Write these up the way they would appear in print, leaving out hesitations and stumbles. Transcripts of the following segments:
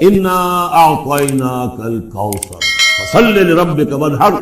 انا اعطیناک الکوثر فصل لربک وانحر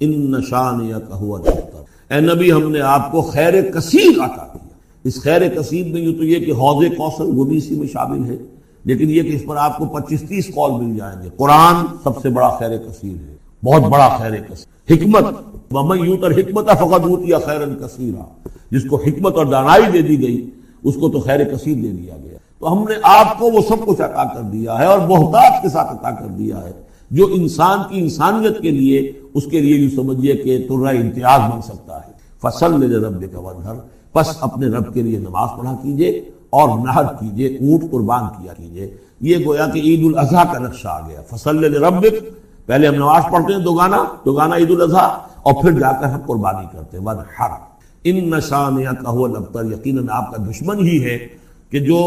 ان شانئک هو الابتر۔ اے نبی ہم نے آپ کو خیر کثیر عطا کیا۔ اس خیر کثیر میں یوں تو یہ کہ حوض کوثر وہ بھی اسی میں شامل ہے، لیکن یہ کہ اس پر آپ کو 25-30 قول مل جائیں گے۔ قرآن سب سے بڑا خیر کثیر ہے، بہت بڑا خیر کثیر۔ حکمت، ومن یؤت الحکمۃ فقد اوتی خیرا کثیرا، جس کو حکمت اور دانائی دے دی گئی اس کو تو خیر کثیر دے دیا گیا۔ تو ہم نے آپ کو وہ سب کچھ عطا کر دیا ہے اور بہتات کے ساتھ عطا کر دیا ہے، جو انسان کی انسانیت کے لیے، اس کے لیے یوں سمجھیے کہ ترہ امتیاز بن سکتا ہے۔ فصل لربک وانحر، پس اپنے رب کے لیے نماز پڑھا کیجئے اور نحر کیجئے، اونٹ قربان کیا کیجئے۔ یہ گویا کہ عید الاضحیٰ کا نقشہ آ گیا۔ فصل لربک، پہلے ہم نماز پڑھتے ہیں دوگانا عید الاضحیٰ، اور پھر جا کر ہم قربانی کرتے ہیں۔ وانحر ان شانئک هو الابتر، یقیناً آپ کا دشمن ہی ہے کہ جو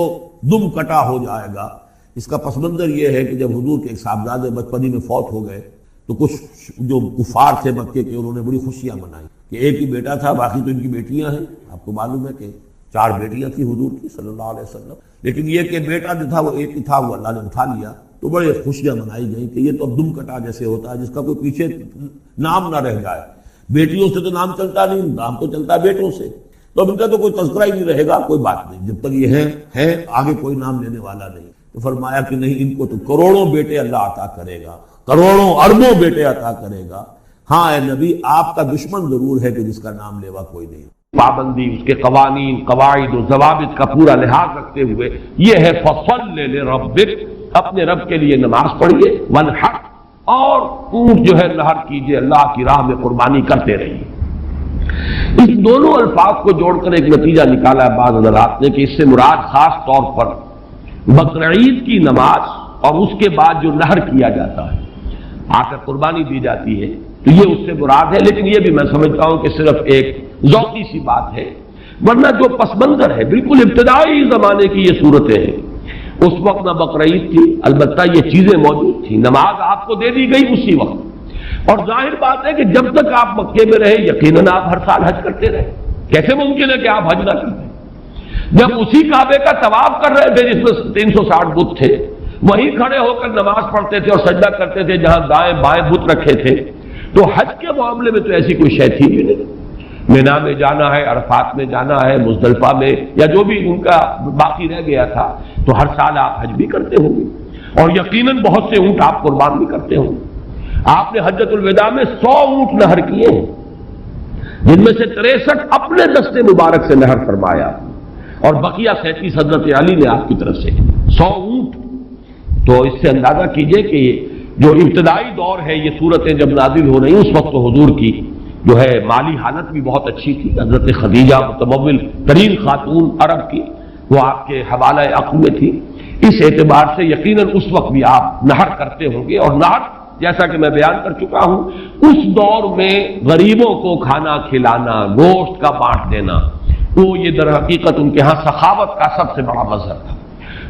دم کٹا ہو جائے گا۔ اس کا پس منظر یہ ہے کہ جب حضور کے ایک صاحبزادے بچپنی میں فوت ہو گئے تو کچھ جو کفار تھے مکے کے، انہوں نے بڑی خوشیاں منائی کہ ایک ہی بیٹا تھا، باقی تو ان کی بیٹیاں ہیں۔ آپ کو معلوم ہے کہ 4 بیٹیاں تھیں حضور کی صلی اللہ علیہ وسلم، لیکن یہ کہ بیٹا جو تھا وہ ایک ہی تھا، وہ اللہ نے اٹھا لیا۔ تو بڑے خوشیاں منائی گئیں کہ یہ تو اب دم کٹا جیسے ہوتا ہے، جس کا کوئی پیچھے نام نہ رہ جائے۔ بیٹیوں سے تو نام چلتا نہیں، نام تو چلتا ہے بیٹوں سے، تو اب ان کا تو کوئی تذکرہ ہی نہیں رہے گا۔ کوئی بات نہیں، جب تک یہ ہے آگے کوئی نام لینے والا نہیں۔ تو فرمایا کہ نہیں، ان کو تو کروڑوں بیٹے اللہ عطا کرے گا، کروڑوں اربوں بیٹے عطا کرے گا۔ ہاں اے نبی، آپ کا دشمن ضرور ہے کہ جس کا نام لیوا کوئی نہیں۔ پابندی، اس کے قوانین، قواعد و ضوابط کا پورا لحاظ رکھتے ہوئے یہ ہے فصل لربک، اپنے رب کے لیے نماز پڑھیے، وانحر، اور اونٹ جو ہے نحر کیجئے، اللہ کی راہ میں قربانی کرتے رہیے۔ اس دونوں الفاظ کو جوڑ کر ایک نتیجہ نکالا ہے بعض حضرات نے کہ اس سے مراد خاص طور پر بقرعید کی نماز اور اس کے بعد جو نحر کیا جاتا ہے، آ کر قربانی دی جاتی ہے، تو یہ اس سے مراد ہے۔ لیکن یہ بھی میں سمجھتا ہوں کہ صرف ایک ذوقی سی بات ہے، ورنہ جو پس منظر ہے بالکل ابتدائی زمانے کی یہ صورتیں ہیں۔ اس وقت نہ بقرعید تھی، البتہ یہ چیزیں موجود تھیں، نماز آپ کو دے دی گئی اسی وقت، اور ظاہر بات ہے کہ جب تک آپ مکے میں رہے یقیناً آپ ہر سال حج کرتے رہے۔ کیسے ممکن ہے کہ آپ حج نہ کرتے؟ جب اسی کعبے کا طواف کر رہے تھے جس میں 360 بت تھے، وہیں کھڑے ہو کر نماز پڑھتے تھے اور سجدہ کرتے تھے جہاں دائیں بائیں بت رکھے تھے، تو حج کے معاملے میں تو ایسی کوئی شے تھی بھی نہیں۔ مینا میں جانا ہے، عرفات میں جانا ہے، مزدلفہ میں، یا جو بھی ان کا باقی رہ گیا تھا، تو ہر سال آپ حج بھی کرتے ہوں گے، اور یقیناً بہت سے اونٹ آپ قربان بھی کرتے ہوں گے۔ آپ نے حجۃ الوداع میں 100 اونٹ نحر کیے ہیں، جن میں سے 63 اپنے دست مبارک سے نحر فرمایا، اور بقیہ 37 حضرت علی نے آپ کی طرف سے 100 اونٹ۔ تو اس سے اندازہ کیجئے کہ جو ابتدائی دور ہے، یہ صورتیں جب نازل ہو رہی، اس وقت تو حضور کی جو ہے مالی حالت بھی بہت اچھی تھی۔ حضرت خدیجہ متمول ترین خاتون عرب کی، وہ آپ کے حوالہ عقل میں تھی، اس اعتبار سے یقیناً اس وقت بھی آپ نحر کرتے ہوں گے۔ اور نحر جیسا کہ میں بیان کر چکا ہوں، اس دور میں غریبوں کو کھانا کھلانا، گوشت کا بانٹ دینا، وہ یہ در حقیقت ان کے ہاں سخاوت کا سب سے بڑا مظہر تھا۔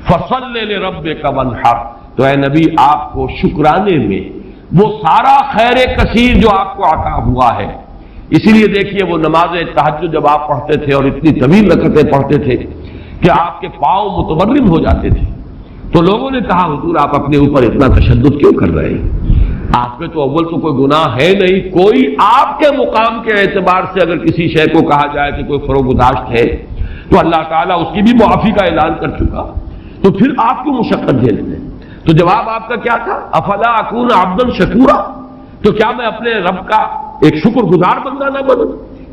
فصل لربک وانحر، تو اے نبی آپ کو شکرانے میں وہ سارا خیر کثیر جو آپ کو عطا ہوا ہے، اسی لیے دیکھیے وہ نماز تہجد جب آپ پڑھتے تھے اور اتنی طویل رکعتیں پڑھتے تھے کہ آپ کے پاؤں متورم ہو جاتے تھے، تو لوگوں نے کہا حضور آپ اپنے اوپر اتنا تشدد کیوں کر رہے ہیں؟ آپ پہ تو اول تو کوئی گناہ ہے نہیں، کوئی آپ کے مقام کے اعتبار سے اگر کسی شے کو کہا جائے کہ کوئی فروگزاشت ہے تو اللہ تعالیٰ اس کی بھی معافی کا اعلان کر چکا، تو پھر آپ کیوں مشقت جھیل رہے ہیں؟ تو جواب آپ کا کیا تھا؟ افلا اکون عبدا شکورا، تو کیا میں اپنے رب کا ایک شکر گزار بندہ نہ بنوں؟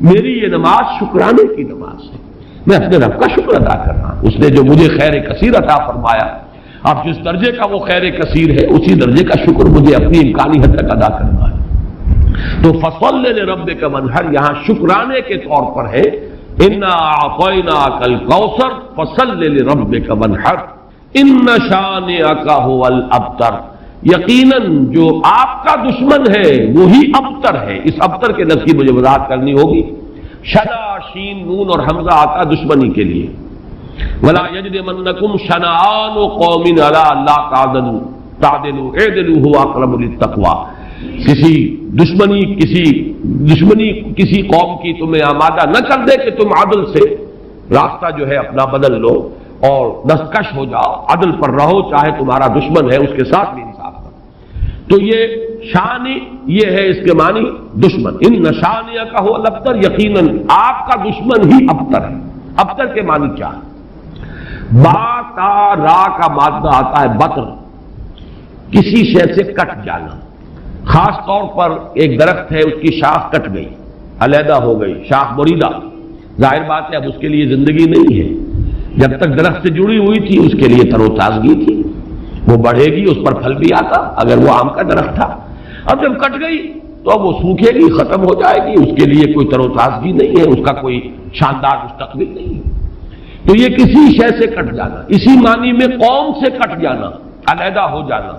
میری یہ نماز شکرانے کی نماز ہے، میں اپنے رب کا شکر ادا کر رہا ہوں، اس نے جو مجھے خیر کثیر عطا فرمایا۔ اب جس درجے کا وہ خیر کثیر ہے اسی درجے کا شکر مجھے اپنی امکانی حد تک ادا کرنا ہے۔ تو فصل لربک وانحر یہاں شکرانے کے طور پر ہے، انا اعطیناک الکوثر فصل لربک وانحر ان شانئک هو الابتر، یقیناً جو آپ کا دشمن ہے وہی ابتر ہے۔ اس ابتر کے لفظ کی مجھے وضاحت کرنی ہوگی۔ شنا، شین، نون اور حمزہ آتا دشمنی کے لیے۔ وَلَا يَجْرِمَنَّكُمْ شَنَآنُ قَوْمٍ عَلَىٰ أَلَّا تَعْدِلُوا اعْدِلُوا هُوَ أَقْرَبُ لِلتَّقْوَىٰ، کسی دشمنی کسی قوم کی تمہیں آمادہ نہ کر دے کہ تم عدل سے راستہ جو ہے اپنا بدل لو، اور دستکش ہو جاؤ، عدل پر رہو، چاہے تمہارا دشمن ہے اس کے ساتھ بھی انصاف کرو۔ تو یہ شان یہ ہے، اس کے معنی دشمن، ان شانیہ کا ہو الابتر، یقیناً آپ کا دشمن ہی ابتر ہے۔ ابتر کے معنی کیا ہے؟ با تا را کا مادہ آتا ہے بطر، کسی شے سے کٹ جانا، خاص طور پر ایک درخت ہے، اس کی شاخ کٹ گئی، علیحدہ ہو گئی، شاخ بریدہ، ظاہر بات ہے اب اس کے لیے زندگی نہیں ہے، جب تک درخت سے جڑی ہوئی تھی اس کے لیے تر و تازگی تھی، وہ بڑھے گی، اس پر پھل بھی آتا اگر وہ آم کا درخت تھا، اب جب کٹ گئی تو اب وہ سوکھے گی، ختم ہو جائے گی، اس کے لیے کوئی تر و تازگی نہیں ہے، اس کا کوئی شاندار مستقبل نہیں ہے۔ تو یہ کسی شے سے کٹ جانا، اسی معنی میں قوم سے کٹ جانا، علیحدہ ہو جانا،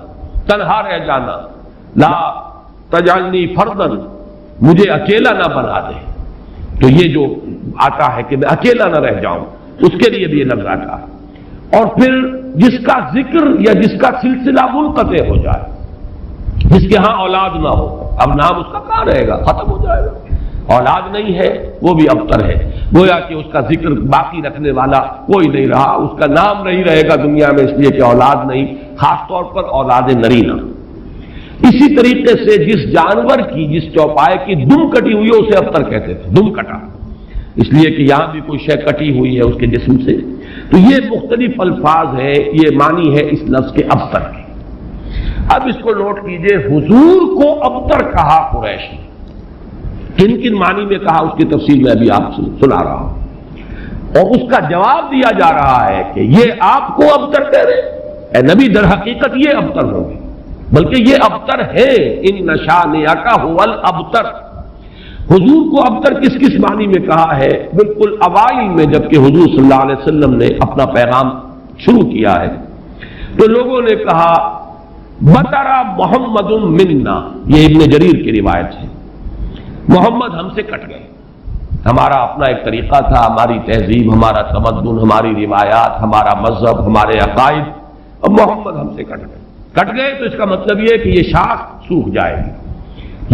تنہا رہ جانا، لا تجعلنی فردن، مجھے اکیلا نہ بنا دے، تو یہ جو آتا ہے کہ میں اکیلا نہ رہ جاؤں، اس کے لیے بھی یہ لفظ آتا ہے۔ اور پھر جس کا ذکر یا جس کا سلسلہ منقطع ہو جائے، جس کے ہاں اولاد نہ ہو، اب نام اس کا کہاں رہے گا، ختم ہو جائے گا، اولاد نہیں ہے وہ بھی ابتر ہے، گویا کہ اس کا ذکر باقی رکھنے والا کوئی نہیں رہا، اس کا نام نہیں رہے گا دنیا میں، اس لیے کہ اولاد نہیں، خاص طور پر اولاد نرینہ۔ اسی طریقے سے جس جانور کی، جس چوپائے کی دم کٹی ہوئی ہے اسے ابتر کہتے تھے، دم کٹا، اس لیے کہ یہاں بھی کوئی شے کٹی ہوئی ہے اس کے جسم سے۔ تو یہ مختلف الفاظ ہیں، یہ معنی ہے اس لفظ کے ابتر کے۔ اب اس کو نوٹ کیجئے، حضور کو ابتر کہا قریش نے، کن کن معنی میں کہا اس کی تفصیل میں ابھی آپ سے سنا رہا ہوں، اور اس کا جواب دیا جا رہا ہے کہ یہ آپ کو ابتر کہہ رہے، اے نبی در حقیقت یہ ابتر ہوگی، بلکہ یہ ابتر ہے، ان شانئک ھو الابتر۔ حضور کو ابتر کس کس معنی میں کہا ہے؟ بالکل اوائل میں جبکہ حضور صلی اللہ علیہ وسلم نے اپنا پیغام شروع کیا ہے تو لوگوں نے کہا بطرا محمد منا، یہ ابن جریر کی روایت ہے، محمد ہم سے کٹ گئے، ہمارا اپنا ایک طریقہ تھا، ہماری تہذیب، ہمارا تمدن، ہماری روایات، ہمارا مذہب، ہمارے عقائد، اب محمد ہم سے کٹ گئے تو اس کا مطلب یہ ہے کہ یہ شاخ سوکھ جائے گی۔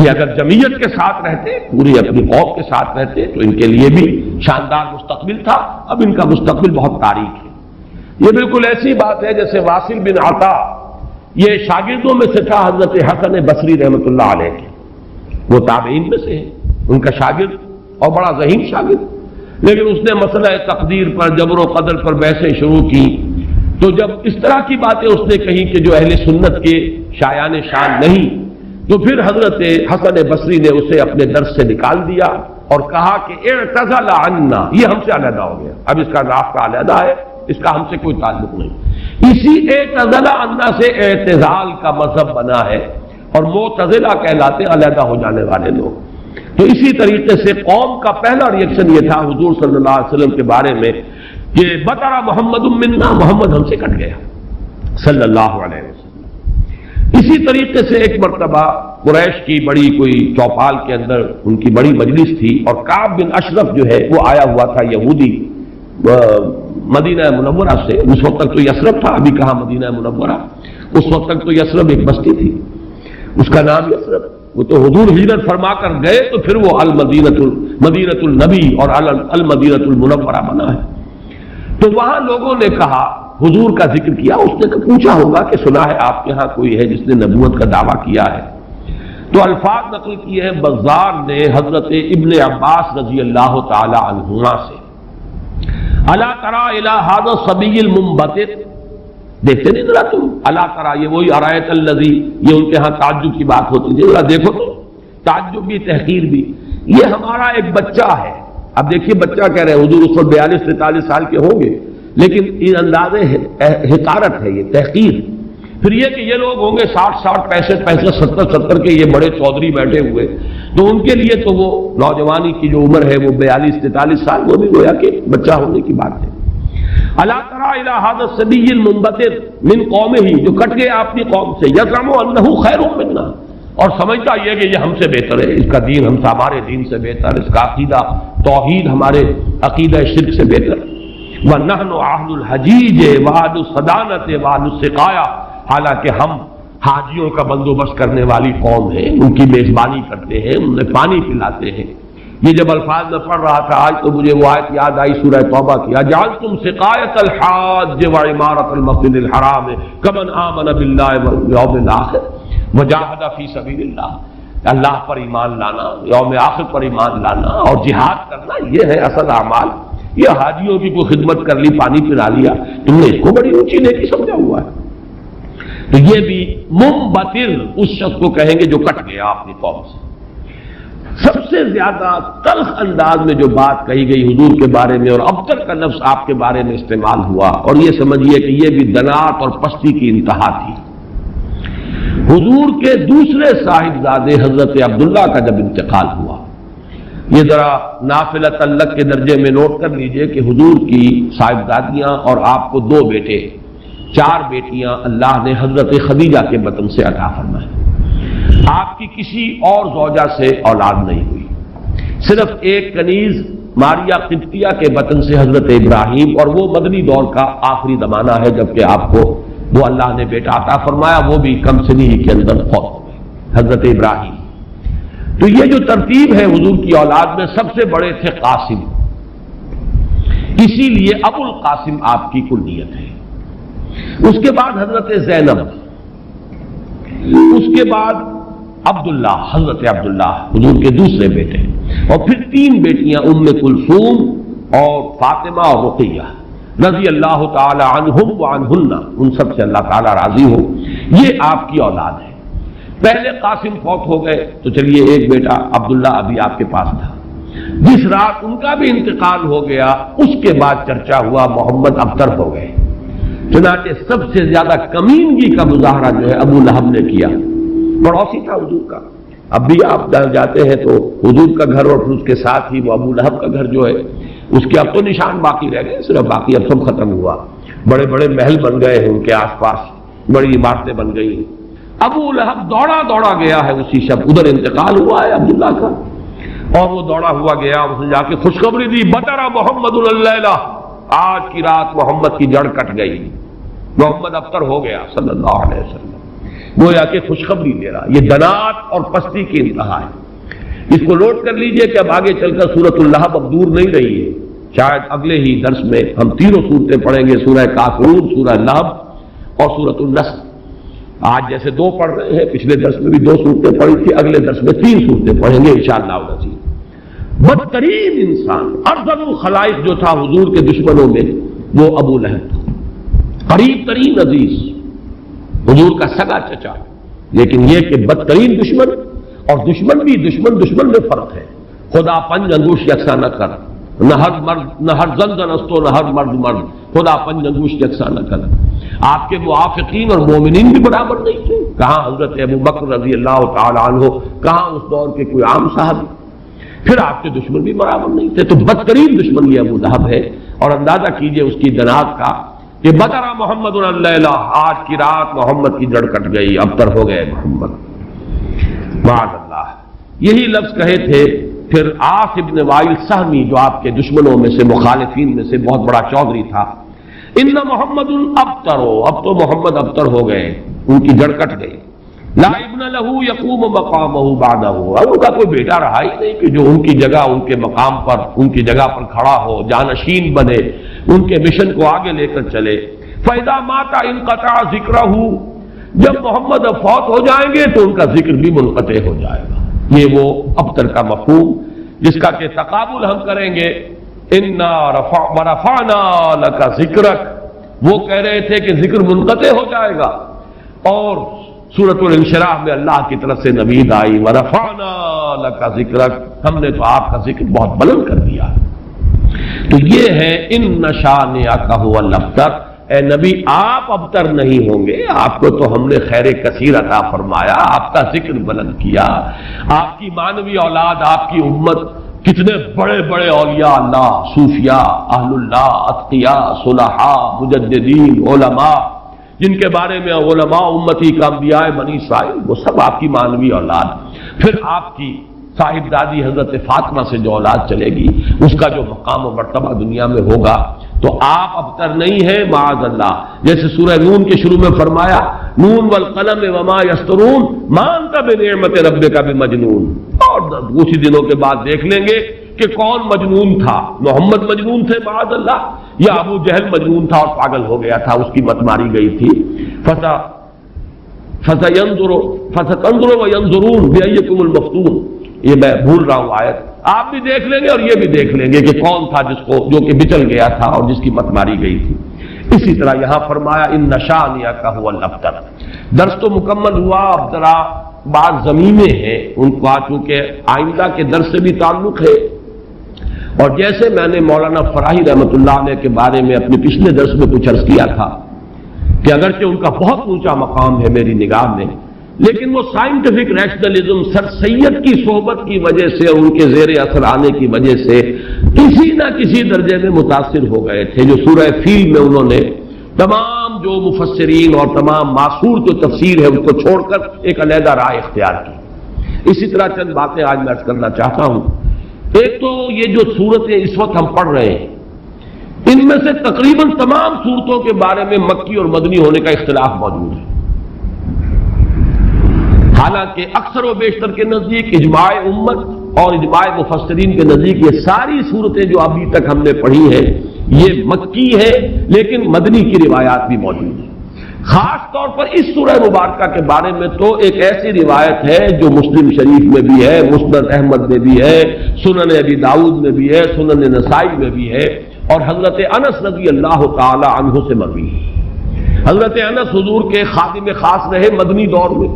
یہ اگر جمعیت کے ساتھ رہتے، پوری اپنی قوم کے ساتھ رہتے تو ان کے لیے بھی شاندار مستقبل تھا، اب ان کا مستقبل بہت تاریک ہے۔ یہ بالکل ایسی بات ہے جیسے واصل بن عطا، یہ شاگردوں میں سے تھا حضرت حسن بصری رحمۃ اللہ علیہ کے، وہ تابعین میں سے ہے، ان کا شاگرد اور بڑا ذہین شاگرد، لیکن اس نے مسئلہ تقدیر پر، جبر و قدر پر بحثیں شروع کی، تو جب اس طرح کی باتیں اس نے کہی کہ جو اہل سنت کے شایان شان نہیں، تو پھر حضرت حسن بصری نے اسے اپنے درس سے نکال دیا اور کہا کہ اعتزل عنا، یہ ہم سے علیحدہ ہو گیا، اب اس کا راستہ علیحدہ ہے، اس کا ہم سے کوئی تعلق نہیں۔ اسی اعتزل عنا سے اعتزال کا مذہب بنا ہے، اور معتزلہ کہلاتے علیحدہ ہو جانے والے لوگ۔ تو اسی طریقے سے قوم کا پہلا ریئیکشن یہ تھا حضور صلی اللہ علیہ وسلم کے بارے میں کہ بطرا محمد منا، محمد ہم سے کٹ گیا صلی اللہ علیہ وسلم۔ اسی طریقے سے ایک مرتبہ قریش کی بڑی کوئی چوپال کے اندر ان کی بڑی مجلس تھی، اور کعب بن اشرف جو ہے وہ آیا ہوا تھا، یہودی، مدینہ منورہ سے، اس وقت تک تو یثرب تھا، ابھی کہاں مدینہ منورہ، اس وقت تک تو یثرب ایک بستی تھی، اس کا نام یثرب، وہ تو حضور ہجرت فرما کر گئے تو پھر وہ مدینۃ النبی اور المدینۃ المنورہ بنا ہے۔ تو وہاں لوگوں نے کہا، حضور کا ذکر کیا، اس نے تو پوچھا ہوگا کہ سنا ہے آپ کے ہاں کوئی ہے جس نے نبوت کا دعویٰ کیا ہے، تو الفاظ نقل کیے ہیں بزار نے حضرت ابن عباس رضی اللہ تعالی عنہما سے، الا تری الی ھذا الصبی المنبتر، دیکھتے نہیں ذرا تم، الا تری، یہ وہی ارایت الذی، یہ ان کے ہاں تعجب کی بات ہوتی ہے، ذرا دیکھو تو، تعجب بھی تحقیر بھی، یہ ہمارا ایک بچہ ہے۔ اب دیکھیے بچہ کہہ رہے ہیں، حضور اس وقت 42-43 سال کے ہوں گے، لیکن یہ انداز حقارت ہے، یہ تحقیر۔ پھر یہ کہ یہ لوگ ہوں گے 60 65 70 کے، یہ بڑے چودھری بیٹھے ہوئے، تو ان کے لیے تو وہ نوجوانی کی جو عمر ہے وہ 42-43 سال، وہ بھی گویا کہ بچہ ہونے کی بات ہے۔ الا تری الی ھذا الصبی المنبتر من قومہ، جو کٹ گیا اپنی قوم سے، یزعم انہ خیر منا، اور سمجھتا یہ کہ یہ ہم سے بہتر ہے، اس کا دین ہمارے دین سے بہتر، اس کا عقیدہ توحید ہمارے عقیدہ شرک سے بہتر، وَنَحْنُ أَهْلُ الْحَجِيجِ وَأَهْلُ الصَّدَانَةِ وَأَهْلُ السِّقَايَةِ، حالانکہ ہم حاجیوں کا بندوبست کرنے والی قوم ہیں، ان کی میزبانی کرتے ہیں، انہیں پانی پلاتے ہیں، یہ جب الفاظ میں پڑھ رہا تھا آج تو مجھے وہ آیت یاد آئی سورہ توبہ کی، اجعلتم سقایۃ الحاج وعمارۃ المسجد الحرام کمن آمن باللہ والیوم الآخر وجاہد فی سبیل اللہ۔ اللہ پر ایمان لانا، یوم آخر پر ایمان لانا اور جہاد کرنا، یہ ہے اصل اعمال۔ یہ حاجیوں کی کوئی خدمت کر لی، پانی پلا لیا، تم نے اس کو بڑی اونچی نیکی سمجھا ہوا ہے؟ تو یہ بھی منبتر اس شخص کو کہیں گے جو کٹ گیا اپنی قوم سے۔ سب سے زیادہ تلخ انداز میں جو بات کہی گئی حضور کے بارے میں، اور ابتر کا لفظ آپ کے بارے میں استعمال ہوا، اور یہ سمجھیے کہ یہ بھی دنات اور پستی کی انتہا تھی۔ حضور کے دوسرے صاحبزادے حضرت عبداللہ کا جب انتقال ہوا، یہ ذرا نافلہ تعلق کے درجے میں نوٹ کر لیجئے کہ حضور کی صاحبزادیاں اور آپ کو 2 بیٹے، 4 بیٹیاں اللہ نے حضرت خدیجہ کے بطن سے عطا فرمائے۔ آپ کی کسی اور زوجہ سے اولاد نہیں ہوئی، صرف ایک کنیز ماریا قبطیہ کے بطن سے حضرت ابراہیم، اور وہ مدنی دور کا آخری زمانہ ہے جبکہ آپ کو وہ اللہ نے بیٹا عطا فرمایا، وہ بھی کم سنی کے اندر فوت ہو گئے، حضرت ابراہیم۔ تو یہ جو ترتیب ہے حضور کی اولاد میں، سب سے بڑے تھے قاسم، اسی لیے ابو القاسم آپ کی کلیت ہے۔ اس کے بعد حضرت زینب، اس کے بعد عبداللہ، حضرت عبداللہ حضور کے دوسرے بیٹے، اور پھر 3 بیٹیاں ام کلثوم اور فاطمہ اور رقیہ رضی اللہ تعالی عنہم وعنہن، ان سب سے اللہ تعالی راضی ہو۔ یہ آپ کی اولاد ہے۔ پہلے قاسم فوت ہو گئے تو چلیے ایک بیٹا عبداللہ ابھی آپ کے پاس تھا، جس رات ان کا بھی انتقال ہو گیا اس کے بعد چرچا ہوا محمد ابتر ہو گئے۔ چنانچہ سب سے زیادہ کمینگی کا مظاہرہ جو ہے ابو لہب نے کیا، پڑوسی تھا حضور کا۔ اب بھی آپ جاتے ہیں تو حضور کا گھر اور پھر اس کے ساتھ ہی وہ ابو لہب کا گھر جو ہے، اس کے اب تو نشان باقی رہ گئے، صرف باقی اب سب ختم ہوا، بڑے بڑے محل بن گئے ہیں ان کے آس پاس، بڑی عمارتیں بن گئی ہیں۔ ابو لہب دوڑا دوڑا گیا ہے اسی شب، ادھر انتقال ہوا ہے عبداللہ کا، اور وہ دوڑا ہوا گیا، اس نے جا کے خوشخبری دی، بطر محمد اللیلہ، آج کی رات محمد کی جڑ کٹ گئی، محمد ابتر ہو گیا صلی اللہ علیہ وسلم۔ گویا کہ خوشخبری دے رہا۔ یہ دنات اور پستی کی انتہا ہے۔ اس کو نوٹ کر لیجئے کہ اب آگے چل کر سورۃ اللہب اب دور نہیں رہی ہے، شاید اگلے ہی درس میں ہم 3 صورتیں پڑھیں گے، سورہ کافرون، سورہ لہب اور سورۃ النصر۔ آج جیسے 2 پڑھ رہے ہیں، پچھلے درس میں بھی 2 صورتیں پڑھی تھی، اگلے درس میں 3 صورتیں پڑھیں گے انشاءاللہ العزیز۔ بدترین انسان، ارذل الخلائق جو تھا حضور کے دشمنوں میں، وہ ابو لہب تھا، قریب ترین عزیز، حضور کا سگا چچا، لیکن یہ کہ بدترین دشمن، اور دشمن بھی دشمن میں فرق ہے۔ خدا پنج انگوش یکساں نہ کر، نہ ہر زن زنستو نہ ہر مرد مرد، خدا پنج انگوش یکساں نہ کر۔ آپ کے موافقین اور مومنین بھی برابر نہیں تھے، کہاں حضرت ابو بکر رضی اللہ تعالی عنہ، کہاں اس دور کے کوئی عام صحابی، پھر آپ کے دشمن بھی برابر نہیں تھے۔ تو بدترین دشمن یہ ابو لہب ہے، اور اندازہ کیجئے اس کی دنات کا کہ بطر محمد اللیلہ، آج کی رات محمد کی جڑ کٹ گئی، ابتر ہو گئے محمد، معاذ اللہ۔ یہی لفظ کہے تھے پھر عاص ابن وائل سہمی، جو آپ کے دشمنوں میں سے، مخالفین میں سے بہت بڑا چودھری تھا، ان محمد ابتر، اب تو محمد ابتر ہو گئے، ان کی جڑ کٹ گئی۔ لا ابن لہ یقوم مقامہ بعدہ، اب ان کا کوئی بیٹا رہا ہی نہیں کہ جو ان کی جگہ، ان کے مقام پر، ان کی جگہ پر کھڑا ہو، جانشین بنے، ان کے مشن کو آگے لے کر چلے۔ فَإِذَا مَاتَ انقطع ذِكْرَهُ، جب محمد فوت ہو جائیں گے تو ان کا ذکر بھی منقطع ہو جائے گا۔ یہ وہ ابتر کا مفہوم جس کا کہ تقابل ہم کریں گے، اِنَّا وَرَفَعْنَا لَكَ ذِكْرَكَ، وہ کہہ رہے تھے کہ ذکر منقطع ہو جائے گا، اور سورۃ الانشراح میں اللہ کی طرف سے نوید آئی، وَرَفَعْنَا لَكَ ذِكْرَكَ، ہم نے تو آپ کا ذکر بہت بلند کر دیا۔ تو یہ ہے اِنَّ شَانِئَكَ هُوَ الْأَبْتَرُ، اے نبی آپ ابتر نہیں ہوں گے، آپ کو تو ہم نے خیر کثیر عطا فرمایا، آپ کا ذکر بلند کیا، آپ کی مانوی اولاد، آپ کی امت، کتنے بڑے بڑے اولیاء اللہ، صوفیاء، اہل اللہ، اتقیاء، صلحاء، مجددین، علماء، جن کے بارے میں علماء امتی کا انبیاء بنی اسرائیل، وہ سب آپ کی مانوی اولاد۔ پھر آپ کی صاحبزادی حضرت فاطمہ سے جو اولاد چلے گی، اس کا جو مقام و مرتبہ دنیا میں ہوگا، تو آپ ابتر نہیں ہیں معاذ اللہ۔ جیسے سورہ نون کے شروع میں فرمایا، نون والقلم وما یسطرون ما انت بنعمت ربک بمجنون، اور کچھ ہی دنوں کے بعد دیکھ لیں گے کہ کون مجنون تھا، محمد مجنون تھے معاذ اللہ، یا ابو جہل مجنون تھا اور پاگل ہو گیا تھا، اس کی مت ماری گئی تھی۔ فَسَتَنظُرُ وَيَنظُرُونَ بِأَيِّكُمُ الْمَفْتُونُ، یہ میں بھول رہا ہوں آیت، آپ بھی دیکھ لیں گے اور یہ بھی دیکھ لیں گے کہ کون تھا جو کہ بچل گیا تھا اور جس کی مت ماری گئی تھی۔ اسی طرح یہاں فرمایا اِنَّ شَانِئَكَ هُوَ الْأَبْتَرُ۔ درس تو مکمل ہوا، اب ذرا بعض زمینیں ہیں ان کو چونکہ آئندہ کے درس سے بھی تعلق ہے، اور جیسے میں نے مولانا فراہی رحمۃ اللہ علیہ کے بارے میں اپنے پچھلے درس میں کچھ عرض کیا تھا کہ اگرچہ ان کا بہت اونچا مقام ہے میری نگاہ میں، لیکن وہ سائنٹیفک ریشنلزم سر سید کی صحبت کی وجہ سے اور ان کے زیر اثر آنے کی وجہ سے کسی نہ کسی درجے میں متاثر ہو گئے تھے، جو سورہ فیل میں انہوں نے تمام جو مفسرین اور تمام معصور جو تفسیر ہے اس کو چھوڑ کر ایک علیحدہ رائے اختیار کی۔ اسی طرح چند باتیں آج میں عرض کرنا چاہتا ہوں۔ ایک تو یہ جو صورتیں اس وقت ہم پڑھ رہے ہیں، ان میں سے تقریباً تمام صورتوں کے بارے میں مکی اور مدنی ہونے کا اختلاف موجود ہے، حالانکہ اکثر و بیشتر کے نزدیک اجماع امت اور اجماع مفسرین کے نزدیک یہ ساری صورتیں جو ابھی تک ہم نے پڑھی ہیں یہ مکی ہے، لیکن مدنی کی روایات بھی موجود ہیں۔ خاص طور پر اس سورہ مبارکہ کے بارے میں تو ایک ایسی روایت ہے جو مسلم شریف میں بھی ہے، مسند احمد میں بھی ہے، سنن ابی داؤد میں بھی ہے، سنن نسائی میں بھی ہے، اور حضرت انس رضی اللہ تعالی عنہ سے مروی ہے۔ حضرت انس حضور کے خادم خاص رہے مدنی دور میں۔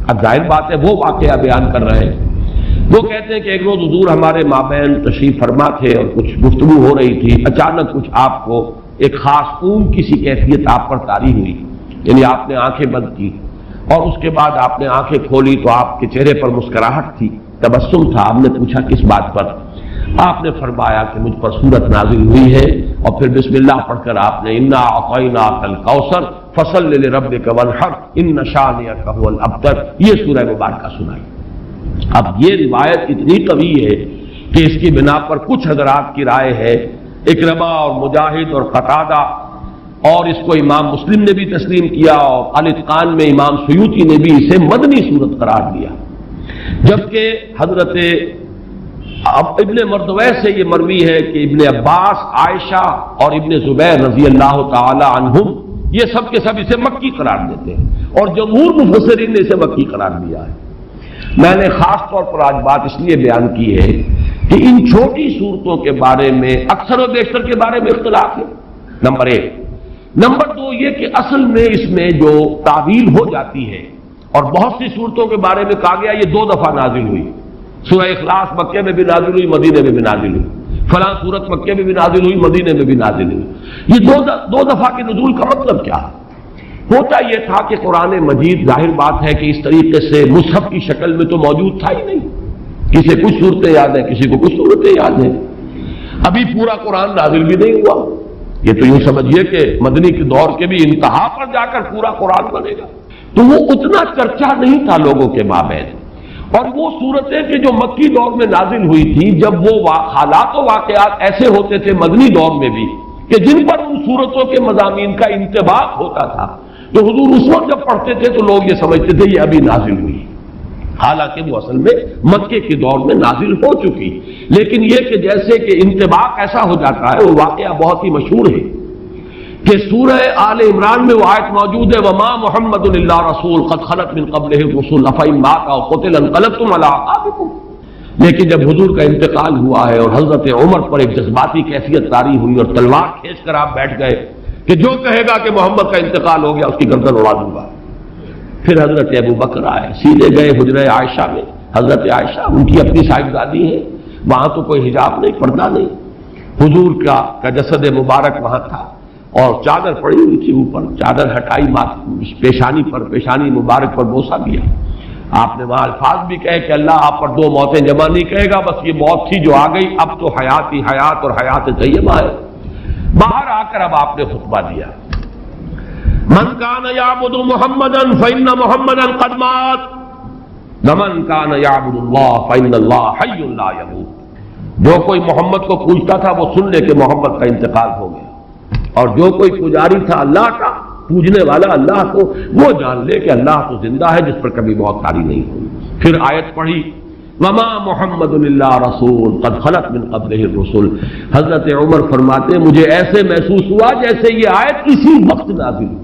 اب ظاہر بات ہے وہ واقعہ بیان کر رہے ہیں۔ وہ کہتے ہیں کہ ایک روز حضور ہمارے مابین تشریف فرما تھے اور کچھ گفتگو ہو رہی تھی، اچانک کچھ آپ کو ایک خاص اونگ کی سی کیفیت آپ پر طاری ہوئی، یعنی آپ نے آنکھیں بند کی اور اس کے بعد آپ نے آنکھیں کھولی تو آپ کے چہرے پر مسکراہٹ تھی، تبسم تھا۔ آپ نے پوچھا کس بات پر؟ آپ نے فرمایا کہ مجھ پر سورت نازل ہوئی ہے، اور پھر بسم اللہ پڑھ کر آپ نے انا اعطیناک الکوثر فصل لربک وانحر ان شانئک هو الابتر یہ سورہ مبارکہ سنائی۔ اب یہ روایت اتنی قوی ہے کہ اس کی بنا پر کچھ حضرات کی رائے ہے، اکرمہ اور مجاہد اور قتادہ، اور اس کو امام مسلم نے بھی تسلیم کیا، اور الاتقان میں امام سیوطی نے بھی اسے مدنی صورت قرار دیا، جبکہ حضرت ابن مردویہ سے یہ مروی ہے کہ ابن عباس، عائشہ اور ابن زبیر رضی اللہ تعالی عنہم یہ سب کے سب اسے مکی قرار دیتے ہیں، اور جمہور مفسرین نے اسے مکی قرار دیا ہے۔ میں نے خاص طور پر آج بات اس لیے بیان کی ہے کہ ان چھوٹی صورتوں کے بارے میں اکثر و بیشتر کے بارے میں اختلاف ہے، نمبر ایک۔ نمبر دو یہ کہ اصل میں اس میں جو تعویل ہو جاتی ہے، اور بہت سی صورتوں کے بارے میں کہا گیا یہ 2 دفعہ نازل ہوئی، سورہ اخلاص مکے میں بھی نازل ہوئی، مدینے میں بھی نازل ہوئی، فلاں سورت مکے میں بھی نازل ہوئی، مدینے میں بھی نازل ہوئی۔ یہ دو دفعہ کے نزول کا مطلب کیا ہے؟ ہوتا یہ تھا کہ قرآن مجید ظاہر بات ہے کہ اس طریقے سے مصحف کی شکل میں تو موجود تھا ہی نہیں، کسی کچھ صورتیں یاد ہیں، کسی کو کچھ صورتیں یاد ہیں، ابھی پورا قرآن نازل بھی نہیں ہوا۔ یہ تو یوں سمجھیے کہ مدنی کے دور کے بھی انتہا پر جا کر پورا قرآن بنے گا، تو وہ اتنا چرچا نہیں تھا لوگوں کے مابین۔ اور وہ صورتیں کہ جو مکی دور میں نازل ہوئی تھی، جب وہ حالات و واقعات ایسے ہوتے تھے مدنی دور میں بھی کہ جن پر ان صورتوں کے مضامین کا انطباق ہوتا تھا، تو حضور اس وقت جب پڑھتے تھے تو لوگ یہ سمجھتے تھے یہ ابھی نازل ہوئی، حالانکہ وہ اصل میں مکے کے دور میں نازل ہو چکی۔ لیکن یہ کہ جیسے کہ انطباق ایسا ہو جاتا ہے، وہ واقعہ بہت ہی مشہور ہے کہ سورہ آل عمران میں وہ آیت موجود ہے وما محمد الا رسول قد خلت من قبلہ الرسل افإن مات أو قتل انقلبتم على أعقابكم۔ لیکن جب حضور کا انتقال ہوا ہے اور حضرت عمر پر ایک جذباتی کیفیت طاری ہوئی اور تلوار کھینچ کر آپ بیٹھ گئے کہ جو کہے گا کہ محمد کا انتقال ہو گیا اس کی گردن اڑا دوں گا، پھر حضرت ابو بکر آئے، سیدھے گئے حجرہ عائشہ میں۔ حضرت عائشہ ان کی اپنی صاحبزادی ہے، وہاں تو کوئی حجاب نہیں، پردہ نہیں، حضور کا جسد مبارک وہاں تھا اور چادر پڑی ہوئی تھی اوپر، چادر ہٹائی پیشانی پر، پیشانی مبارک پر بوسہ دیا۔ آپ نے وہاں الفاظ بھی کہے کہ اللہ آپ پر 2 موتیں جمع نہیں کہے گا، بس یہ موت تھی جو آ گئی، اب تو حیات ہی حیات اور حیات طیبہ ہے۔ باہر آ کر اب آپ نے خطبہ دیا، من کان یعبد محمدا فإن محمدا قد مات ومن کان یعبد اللہ فإن اللہ حی لا یموت۔ جو کوئی محمد کو پوجتا تھا وہ سن لے کہ محمد کا انتقال ہو گیا، اور جو کوئی پجاری تھا اللہ کا، پوجنے والا اللہ کو، وہ جان لے کہ اللہ تو زندہ ہے جس پر کبھی موت طاری نہیں ہوئی۔ پھر آیت پڑھی وما محمد الا رسول قد خلت من قبلہ الرسل۔ حضرت عمر فرماتے مجھے ایسے محسوس ہوا جیسے یہ آیت اسی وقت نازل ہوئی۔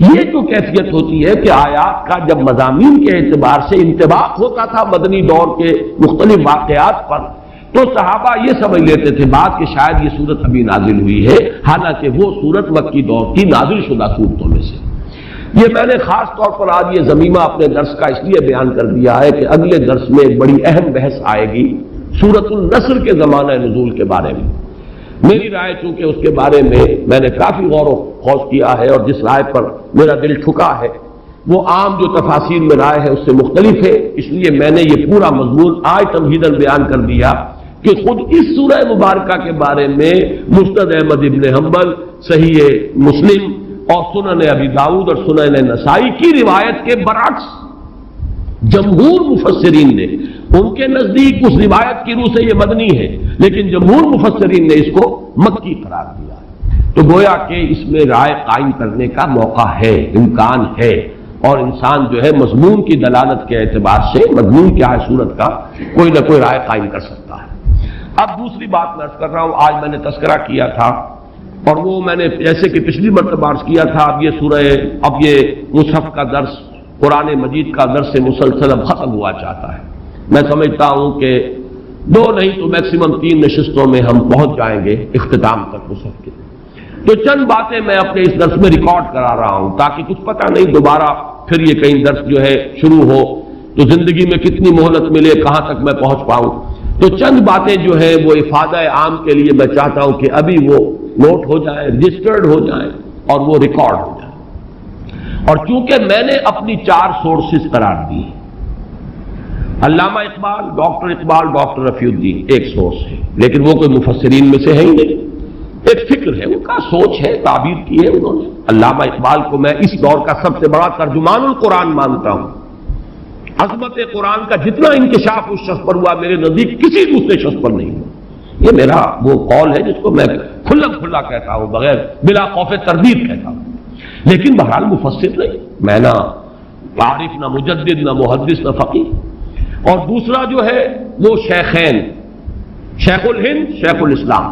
یہ جو کیفیت ہوتی ہے کہ آیات کا جب مضامین کے اعتبار سے انطباق ہوتا تھا مدنی دور کے مختلف واقعات پر، تو صحابہ یہ سمجھ لیتے تھے بات کہ شاید یہ صورت ابھی نازل ہوئی ہے، حالانکہ وہ صورت مکی دور کی نازل شدہ صورتوں میں سے۔ یہ میں نے خاص طور پر آج یہ ضمیمہ اپنے درس کا اس لیے بیان کر دیا ہے کہ اگلے درس میں ایک بڑی اہم بحث آئے گی سورۃ النصر کے زمانہ نزول کے بارے میں۔ میری رائے چونکہ اس کے بارے میں نے کافی غور و خوض کیا ہے، اور جس رائے پر میرا دل ٹھکا ہے وہ عام جو تفاسیر میں رائے ہے اس سے مختلف ہے، اس لیے میں نے یہ پورا مضمون آج تمہیداً بیان کر دیا کہ خود اس سورہ مبارکہ کے بارے میں مسند احمد ابن حنبل، صحیح مسلم اور سنن ابی داؤد اور سنن نسائی کی روایت کے برعکس جمہور مفسرین نے، ان کے نزدیک اس روایت کی روح سے یہ مدنی ہے، لیکن جمہور مفسرین نے اس کو مکی قرار دیا ہے۔ تو گویا کہ اس میں رائے قائم کرنے کا موقع ہے، امکان ہے، اور انسان جو ہے مضمون کی دلالت کے اعتبار سے مضمون کیا ہے صورت کا کوئی نہ کوئی رائے قائم کر سکتا ہے۔ اب دوسری بات میں عرض کر رہا ہوں، آج میں نے تذکرہ کیا تھا اور وہ میں نے جیسے کہ پچھلی مرتبہ عرض کیا تھا، اب یہ مصحف کا درس، قرآن مجید کا درس مسلسل اب ختم ہوا چاہتا ہے۔ میں سمجھتا ہوں کہ 2 نہیں تو میکسیمم 3 نشستوں میں ہم پہنچ جائیں گے اختتام تک مصحف کے۔ تو چند باتیں میں اپنے اس درس میں ریکارڈ کرا رہا ہوں تاکہ کچھ پتہ نہیں دوبارہ پھر یہ کہیں درس جو ہے شروع ہو تو زندگی میں کتنی مہلت ملے، کہاں تک میں پہنچ پاؤں۔ تو چند باتیں جو ہے وہ افادہ عام کے لیے میں چاہتا ہوں کہ ابھی وہ نوٹ ہو جائیں، رجسٹرڈ ہو جائیں اور وہ ریکارڈ ہو جائیں۔ اور چونکہ میں نے اپنی 4 سورسز قرار دی، علامہ اقبال، ڈاکٹر رفیع الدین ایک سورس ہے، لیکن وہ کوئی مفسرین میں سے ہے ہی نہیں، ایک فکر ہے، ان کا سوچ ہے، تعبیر کی ہے انہوں نے۔ علامہ اقبال کو میں اس دور کا سب سے بڑا ترجمان القرآن مانتا ہوں۔ عظمت قرآن کا جتنا انکشاف اس شخص پر ہوا میرے نزدیک کسی دوسرے شخص پر نہیں ہوا۔ یہ میرا وہ قول ہے جس کو میں کھلا کہتا ہوں، بغیر بلا خوف تردید کہتا ہوں، لیکن بہرحال مفسر نہیں، میں نہ عارف، نہ مجدد، نہ محدث، نہ فقیہ۔ اور دوسرا جو ہے وہ شیخین، شیخ الہند، شیخ الاسلام۔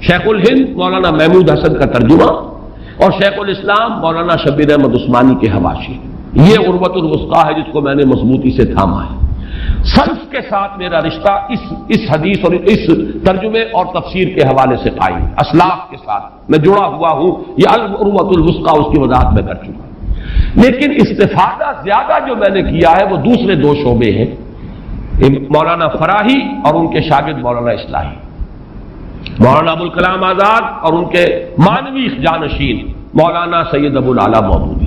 شیخ الہند مولانا محمود حسن کا ترجمہ اور شیخ الاسلام مولانا شبیر احمد عثمانی کے حواشی۔ یہ عروۃ الوثقیٰ ہے جس کو میں نے مضبوطی سے تھاما ہے۔ سلف کے ساتھ میرا رشتہ اس حدیث اور اس ترجمے اور تفسیر کے حوالے سے قائم ہے، اسلاف کے ساتھ میں جڑا ہوا ہوں، یہ عروۃ الوثقیٰ اس کی وضاحت میں کر چکا ہوں۔ لیکن استفادہ زیادہ جو میں نے کیا ہے وہ دوسرے 2 شعبے ہیں، مولانا فراہی اور ان کے شاگرد مولانا اصلاحی، مولانا ابوالکلام آزاد اور ان کے مانوی جانشین مولانا سید ابو الاعلیٰ مودودی۔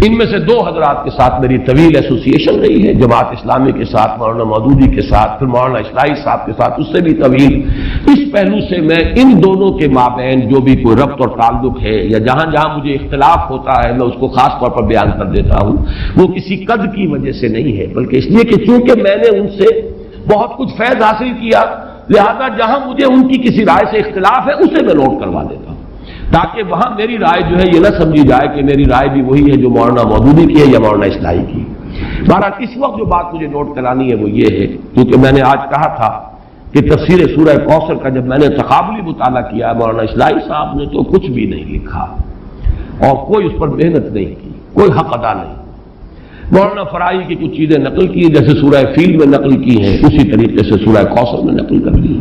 ان میں سے 2 حضرات کے ساتھ میری طویل ایسوسیشن رہی ہے، جماعت اسلامی کے ساتھ مولانا مودودی کے ساتھ، پھر مولانا اصلاحی صاحب کے ساتھ اس سے بھی طویل۔ اس پہلو سے میں ان دونوں کے مابین جو بھی کوئی ربط اور تعلق ہے یا جہاں جہاں مجھے اختلاف ہوتا ہے میں اس کو خاص طور پر بیان کر دیتا ہوں، وہ کسی قد کی وجہ سے نہیں ہے، بلکہ اس لیے کہ چونکہ میں نے ان سے بہت کچھ فیض حاصل کیا، لہذا جہاں مجھے ان کی کسی رائے سے اختلاف ہے اسے میں نوٹ کروا دیتا ہوں، تاکہ وہاں میری رائے جو ہے یہ نہ سمجھی جائے کہ میری رائے بھی وہی ہے جو مولانا مودودی کی ہے یا مولانا اصلاحی کی۔ بہرحال اس وقت جو بات مجھے نوٹ کرانی ہے وہ یہ ہے، کیونکہ میں نے آج کہا تھا کہ تفسیر سورہ کوثر کا جب میں نے تقابلی مطالعہ کیا مولانا اصلاحی صاحب نے تو کچھ بھی نہیں لکھا اور کوئی اس پر محنت نہیں کی، کوئی حق ادا نہیں۔ مولانا فراہی کی کچھ چیزیں نقل کی جیسے سورہ فیل میں نقل کی ہیں، اسی طریقے سے سورہ کوثر میں نقل کر دی،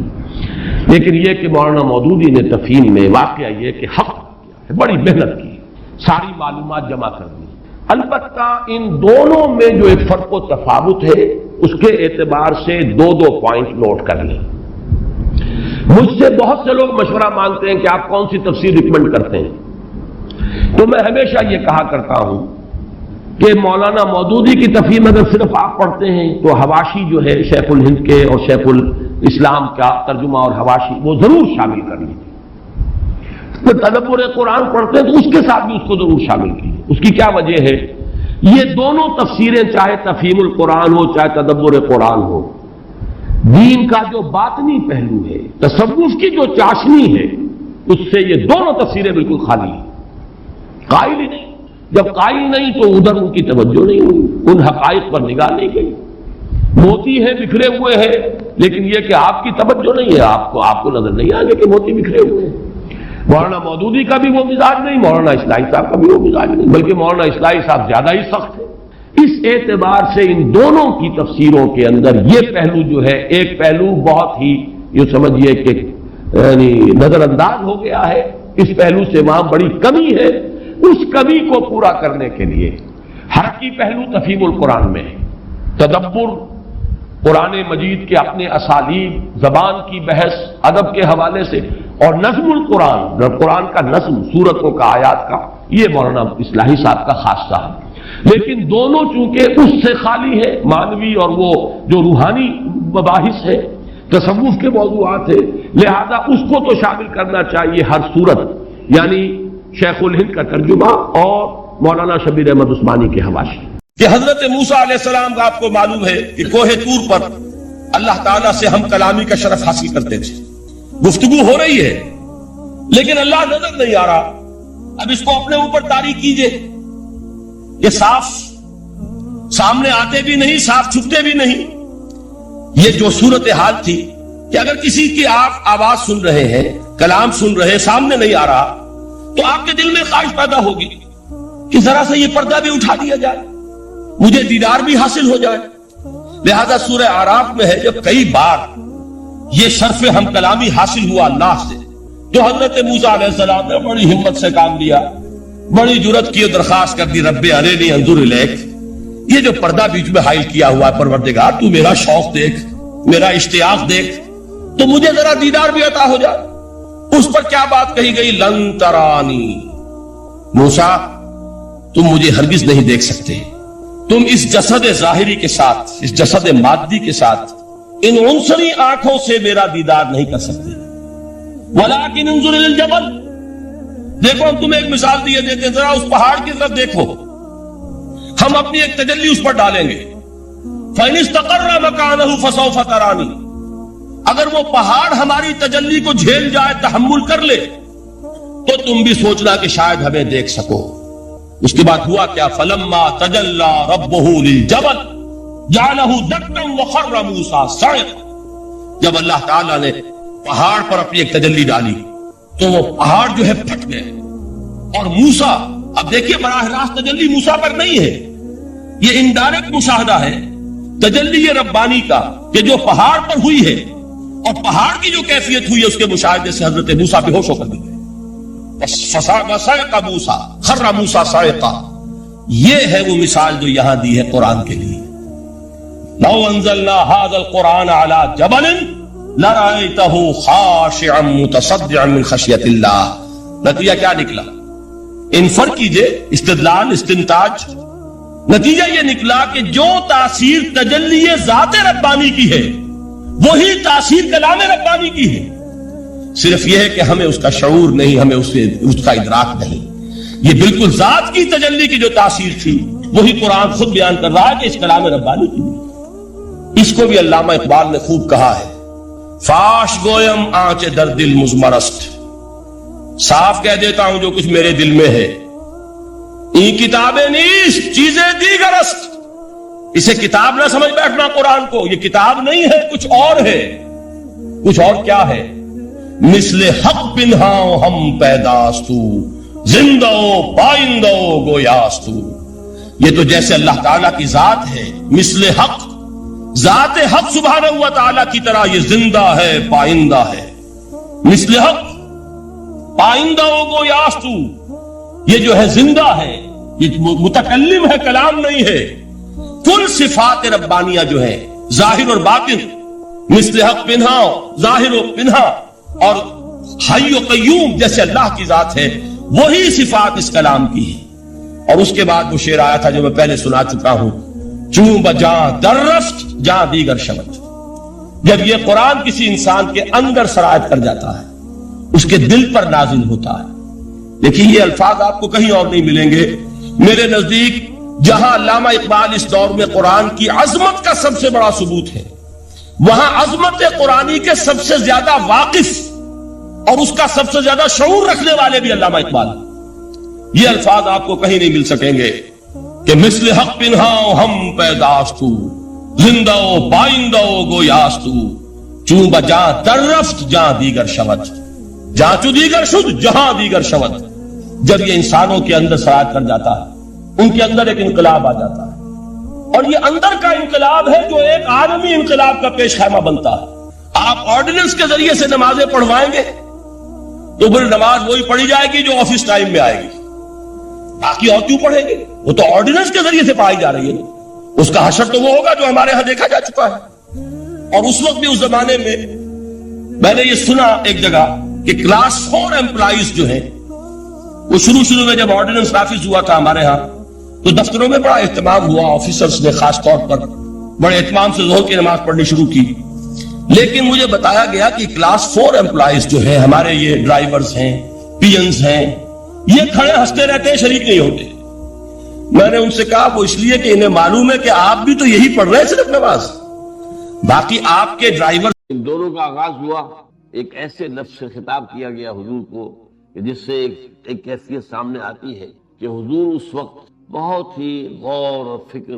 لیکن یہ کہ مولانا مودودی نے تفہیم میں واقعہ یہ کہ حق کیا ہے، بڑی محنت کی، ساری معلومات جمع کر دی۔ البتہ ان دونوں میں جو ایک فرق و تفاوت ہے اس کے اعتبار سے 2 پوائنٹ نوٹ کر لیں۔ مجھ سے بہت سے لوگ مشورہ مانگتے ہیں کہ آپ کون سی تفسیر ریکمنڈ کرتے ہیں، تو میں ہمیشہ یہ کہا کرتا ہوں کہ مولانا مودودی کی تفہیم اگر صرف آپ پڑھتے ہیں تو حواشی جو ہے شیخ الہند کے اور شیخ الاسلام کا ترجمہ اور حواشی وہ ضرور شامل کر لیجیے۔ تدبر قرآن پڑھتے ہیں تو اس کے ساتھ بھی اس کو ضرور شامل کیجیے۔ اس کی کیا وجہ ہے؟ یہ دونوں تفسیریں چاہے تفہیم القرآن ہو چاہے تدبر قرآن ہو، دین کا جو باطنی پہلو ہے، تصوف کی جو چاشنی ہے، اس سے یہ دونوں تفسیریں بالکل خالی ہیں، قائل ہی نہیں۔ جب قائل نہیں تو ادھر ان کی توجہ نہیں ہوئی، ان حقائق پر نگاہ نہیں گئی۔ موتی ہیں بکھرے ہوئے ہیں، لیکن یہ کہ آپ کی توجہ نہیں ہے، آپ کو نظر نہیں آئے کہ موتی بکھرے ہوئے ہیں۔ مولانا مودودی کا بھی وہ مزاج نہیں، مولانا اصلاحی صاحب کا بھی وہ مزاج نہیں، بلکہ مولانا اصلاحی صاحب زیادہ ہی سخت ہے۔ اس اعتبار سے ان دونوں کی تفسیروں کے اندر یہ پہلو جو ہے، ایک پہلو بہت ہی یہ سمجھیے کہ یعنی نظر انداز ہو گیا ہے، اس پہلو سے وہاں بڑی کمی ہے۔ اس کمی کو پورا کرنے کے لیے حرکی پہلو تفہیم القرآن میں ہے، تدبر قرآن مجید کے اپنے اسالیب، زبان کی بحث، ادب کے حوالے سے، اور نظم القرآن، قرآن کا نظم، سورتوں کا، آیات کا، یہ مولانا اصلاحی صاحب کا خاصہ ہے۔ لیکن دونوں چونکہ اس سے خالی ہے، معنوی اور وہ جو روحانی مباحث ہے، تصوف کے موضوعات ہیں، لہذا اس کو تو شامل کرنا چاہیے ہر صورت، یعنی شیخ الہند کا ترجمہ اور مولانا شبیر احمد عثمانی کے حواشی۔ کہ حضرت موسیٰ علیہ السلام کا آپ کو معلوم ہے کہ کوہ طور پر اللہ تعالیٰ سے ہم کلامی کا شرف حاصل کرتے تھے، گفتگو ہو رہی ہے لیکن اللہ نظر نہیں آ رہا۔ اب اس کو اپنے اوپر طاری کیجئے، یہ صاف سامنے آتے بھی نہیں، صاف چھپتے بھی نہیں۔ یہ جو صورتحال تھی کہ اگر کسی کی آپ آواز سن رہے ہیں، کلام سن رہے، سامنے نہیں آ رہا، تو آپ کے دل میں خواہش پیدا ہوگی کہ ذرا سے یہ پردہ بھی اٹھا دیا جائے، مجھے دیدار بھی حاصل ہو جائے۔ لہذا سورہ اعراف میں ہے جب کئی بار یہ شرف ہم کلامی حاصل ہوا اللہ سے، تو حضرت موسیٰ علیہ السلام نے بڑی ہمت سے کام لیا، بڑی جرت کی، درخواست کر دی، رب ارنی انظر الیک، یہ جو پردہ بیچ میں حائل کیا ہوا ہے پروردگار، تو میرا شوق دیکھ، میرا اشتیاق دیکھ، تو مجھے ذرا دیدار بھی عطا ہو جائے۔ اس پر کیا بات کہی گئی؟ لن ترانی، موسیٰ تم مجھے ہرگز نہیں دیکھ سکتے، تم اس جسد ظاہری کے ساتھ، اس جسد مادی کے ساتھ، ان عنصری آنکھوں سے میرا دیدار نہیں کر سکتے۔ ولیکن انظر الی الجبل، دیکھو ہم تمہیں ایک مثال دیے دیتے ہیں، ذرا اس پہاڑ کی طرف دیکھو، ہم اپنی ایک تجلی اس پر ڈالیں گے۔ فَإِنِ اسْتَقَرَّ مَكَانَهُ فَسَوْفَ تَرَانِي، اگر وہ پہاڑ ہماری تجلی کو جھیل جائے، تحمل کر لے، تو تم بھی سوچنا کہ شاید ہمیں دیکھ سکو۔ اس کے بعد ہوا کیا؟ فَلَمَّا تَجَلَّى رَبُّهُ لِلْجَبَلِ جَعَلَهُ دَكًّا وَخَرَّ مُوسَىٰ صَعِقًا، جب اللہ تعالیٰ نے پہاڑ پر اپنی ایک تجلی ڈالی تو وہ پہاڑ جو ہے پھٹ گئے، اور موسیٰ، اب دیکھیے براہ راست تجلی موسیٰ پر نہیں ہے، یہ انڈائریکٹ مشاہدہ ہے تجلی ربانی کا، کہ جو پہاڑ پر ہوئی ہے، اور پہاڑ کی جو کیفیت ہوئی ہے اس کے مشاہدے سے حضرت موسیٰ بے ہوش ہو کر گئے۔ فَصَعِقَ مُوسَىٰ خَرَّ مُوسَىٰ صَعِقًا، یہ ہے وہ مثال جو یہاں دی ہے قرآن کے لیے۔ لَوْ أَنزَلْنَا هَذَا الْقُرْآنَ عَلَىٰ جَبَلٍ لَرَأَيْتَهُ خَاشِعًا مُتَصَدِّعًا مِنْ خَشْيَةِ اللَّهِ، نتیجہ کیا نکلا؟ انفر کیجئے، استدلال، استنتاج، نتیجہ یہ نکلا کہ جو تاثیر تجلی ذات ربانی کی ہے وہی تاثیر کلام ربانی کی ہے، صرف یہ ہے کہ ہمیں اس کا شعور نہیں، ہمیں اس کا ادراک نہیں۔ یہ بالکل ذات کی تجلی کی جو تاثیر تھی وہی قرآن خود بیان کر رہا ہے کہ اس کلام ربانی کی ہے۔ اس کو بھی علامہ اقبال نے خوب کہا ہے، فاش گویم آنچ در دل مزمرست، صاف کہہ دیتا ہوں جو کچھ میرے دل میں ہے، این کتابیں نیست چیزیں دیگر است، اسے کتاب نہ سمجھ بیٹھنا قرآن کو، یہ کتاب نہیں ہے، کچھ اور ہے۔ کچھ اور کیا ہے؟ مثل حق پنہاؤ ہم پیداستو، زندہ پائندہ گویاستو، یہ تو جیسے اللہ تعالیٰ کی ذات ہے، مثل حق، ذات حق سبحانہ و تعالیٰ کی طرح یہ زندہ ہے، پائندہ ہے۔ مثل حق، پائندہ گویاستو، یہ جو ہے زندہ ہے، یہ متکلم ہے، کلام نہیں ہے۔ کل صفات ربانیہ جو ہے ظاہر اور باطن، مثل حق پنہا، ظاہر و پنہا، اور حی و قیوم جیسے اللہ کی ذات ہے، وہی صفات اس کلام کی ہے۔ اور اس کے بعد وہ شعر آیا تھا جو میں پہلے سنا چکا ہوں، چوں بجاں در رفت جاں دیگر شود، جب یہ قرآن کسی انسان کے اندر سرایت کر جاتا ہے، اس کے دل پر نازل ہوتا ہے۔ لیکن یہ الفاظ آپ کو کہیں اور نہیں ملیں گے۔ میرے نزدیک جہاں علامہ اقبال اس دور میں قرآن کی عظمت کا سب سے بڑا ثبوت ہے، وہاں عظمت قرآنی کے سب سے زیادہ واقف اور اس کا سب سے زیادہ شعور رکھنے والے بھی علامہ اقبال۔ یہ الفاظ آپ کو کہیں نہیں مل سکیں گے کہ مثل حق پنہاؤ ہم پیداستو، زندہ و بائندہ و گویاستو چون بجاں در رفت جہاں دیگر شود جہاں چو دیگر شد جہاں دیگر شود. جب یہ انسانوں کے اندر سرایت کر جاتا ہے ان کے اندر ایک انقلاب آ جاتا ہے اور یہ اندر کا انقلاب ہے جو ایک عالمی انقلاب کا پیش خیمہ بنتا ہے. آپ آرڈیننس کے ذریعے سے نمازیں پڑھوائیں گے تو پھر نماز وہی پڑھی جائے گی جو آفس ٹائم میں آئے گی. باقی اور کیوں پڑھیں گے؟ وہ تو آرڈیننس کے ذریعے سے پڑھائی جا رہی ہے. اس کا حشر تو وہ ہوگا جو ہمارے ہاں دیکھا جا چکا ہے. اور اس وقت بھی اس زمانے میں نے یہ سنا ایک جگہ کہ کلاس 4 امپلائیز جو ہیں وہ شروع میں جب آرڈیننس نافذ ہوا تھا ہمارے ہاں تو دفتروں میں بڑا اہتمام ہوا. آفیسرز نے خاص طور پر بڑے اہتمام سے ظہر کی نماز پڑھنی شروع کی. لیکن مجھے بتایا گیا کہ کلاس 4 امپلائیز جو ہیں ہمارے یہ ڈرائیورز ہیں پی انز ہیں یہ کھڑے ہنستے رہتے ہیں شریک نہیں ہوتے. میں نے ان سے کہا وہ اس لیے کہ انہیں معلوم ہے کہ آپ بھی تو یہی پڑھ رہے ہیں صرف نماز باقی آپ کے ڈرائیور. ان دونوں کا آغاز ہوا ایک ایسے لفظ سے خطاب کیا گیا حضور کو کہ جس سے ایک کیفیت سامنے آتی ہے کہ حضور اس وقت بہت ہی غور اور فکر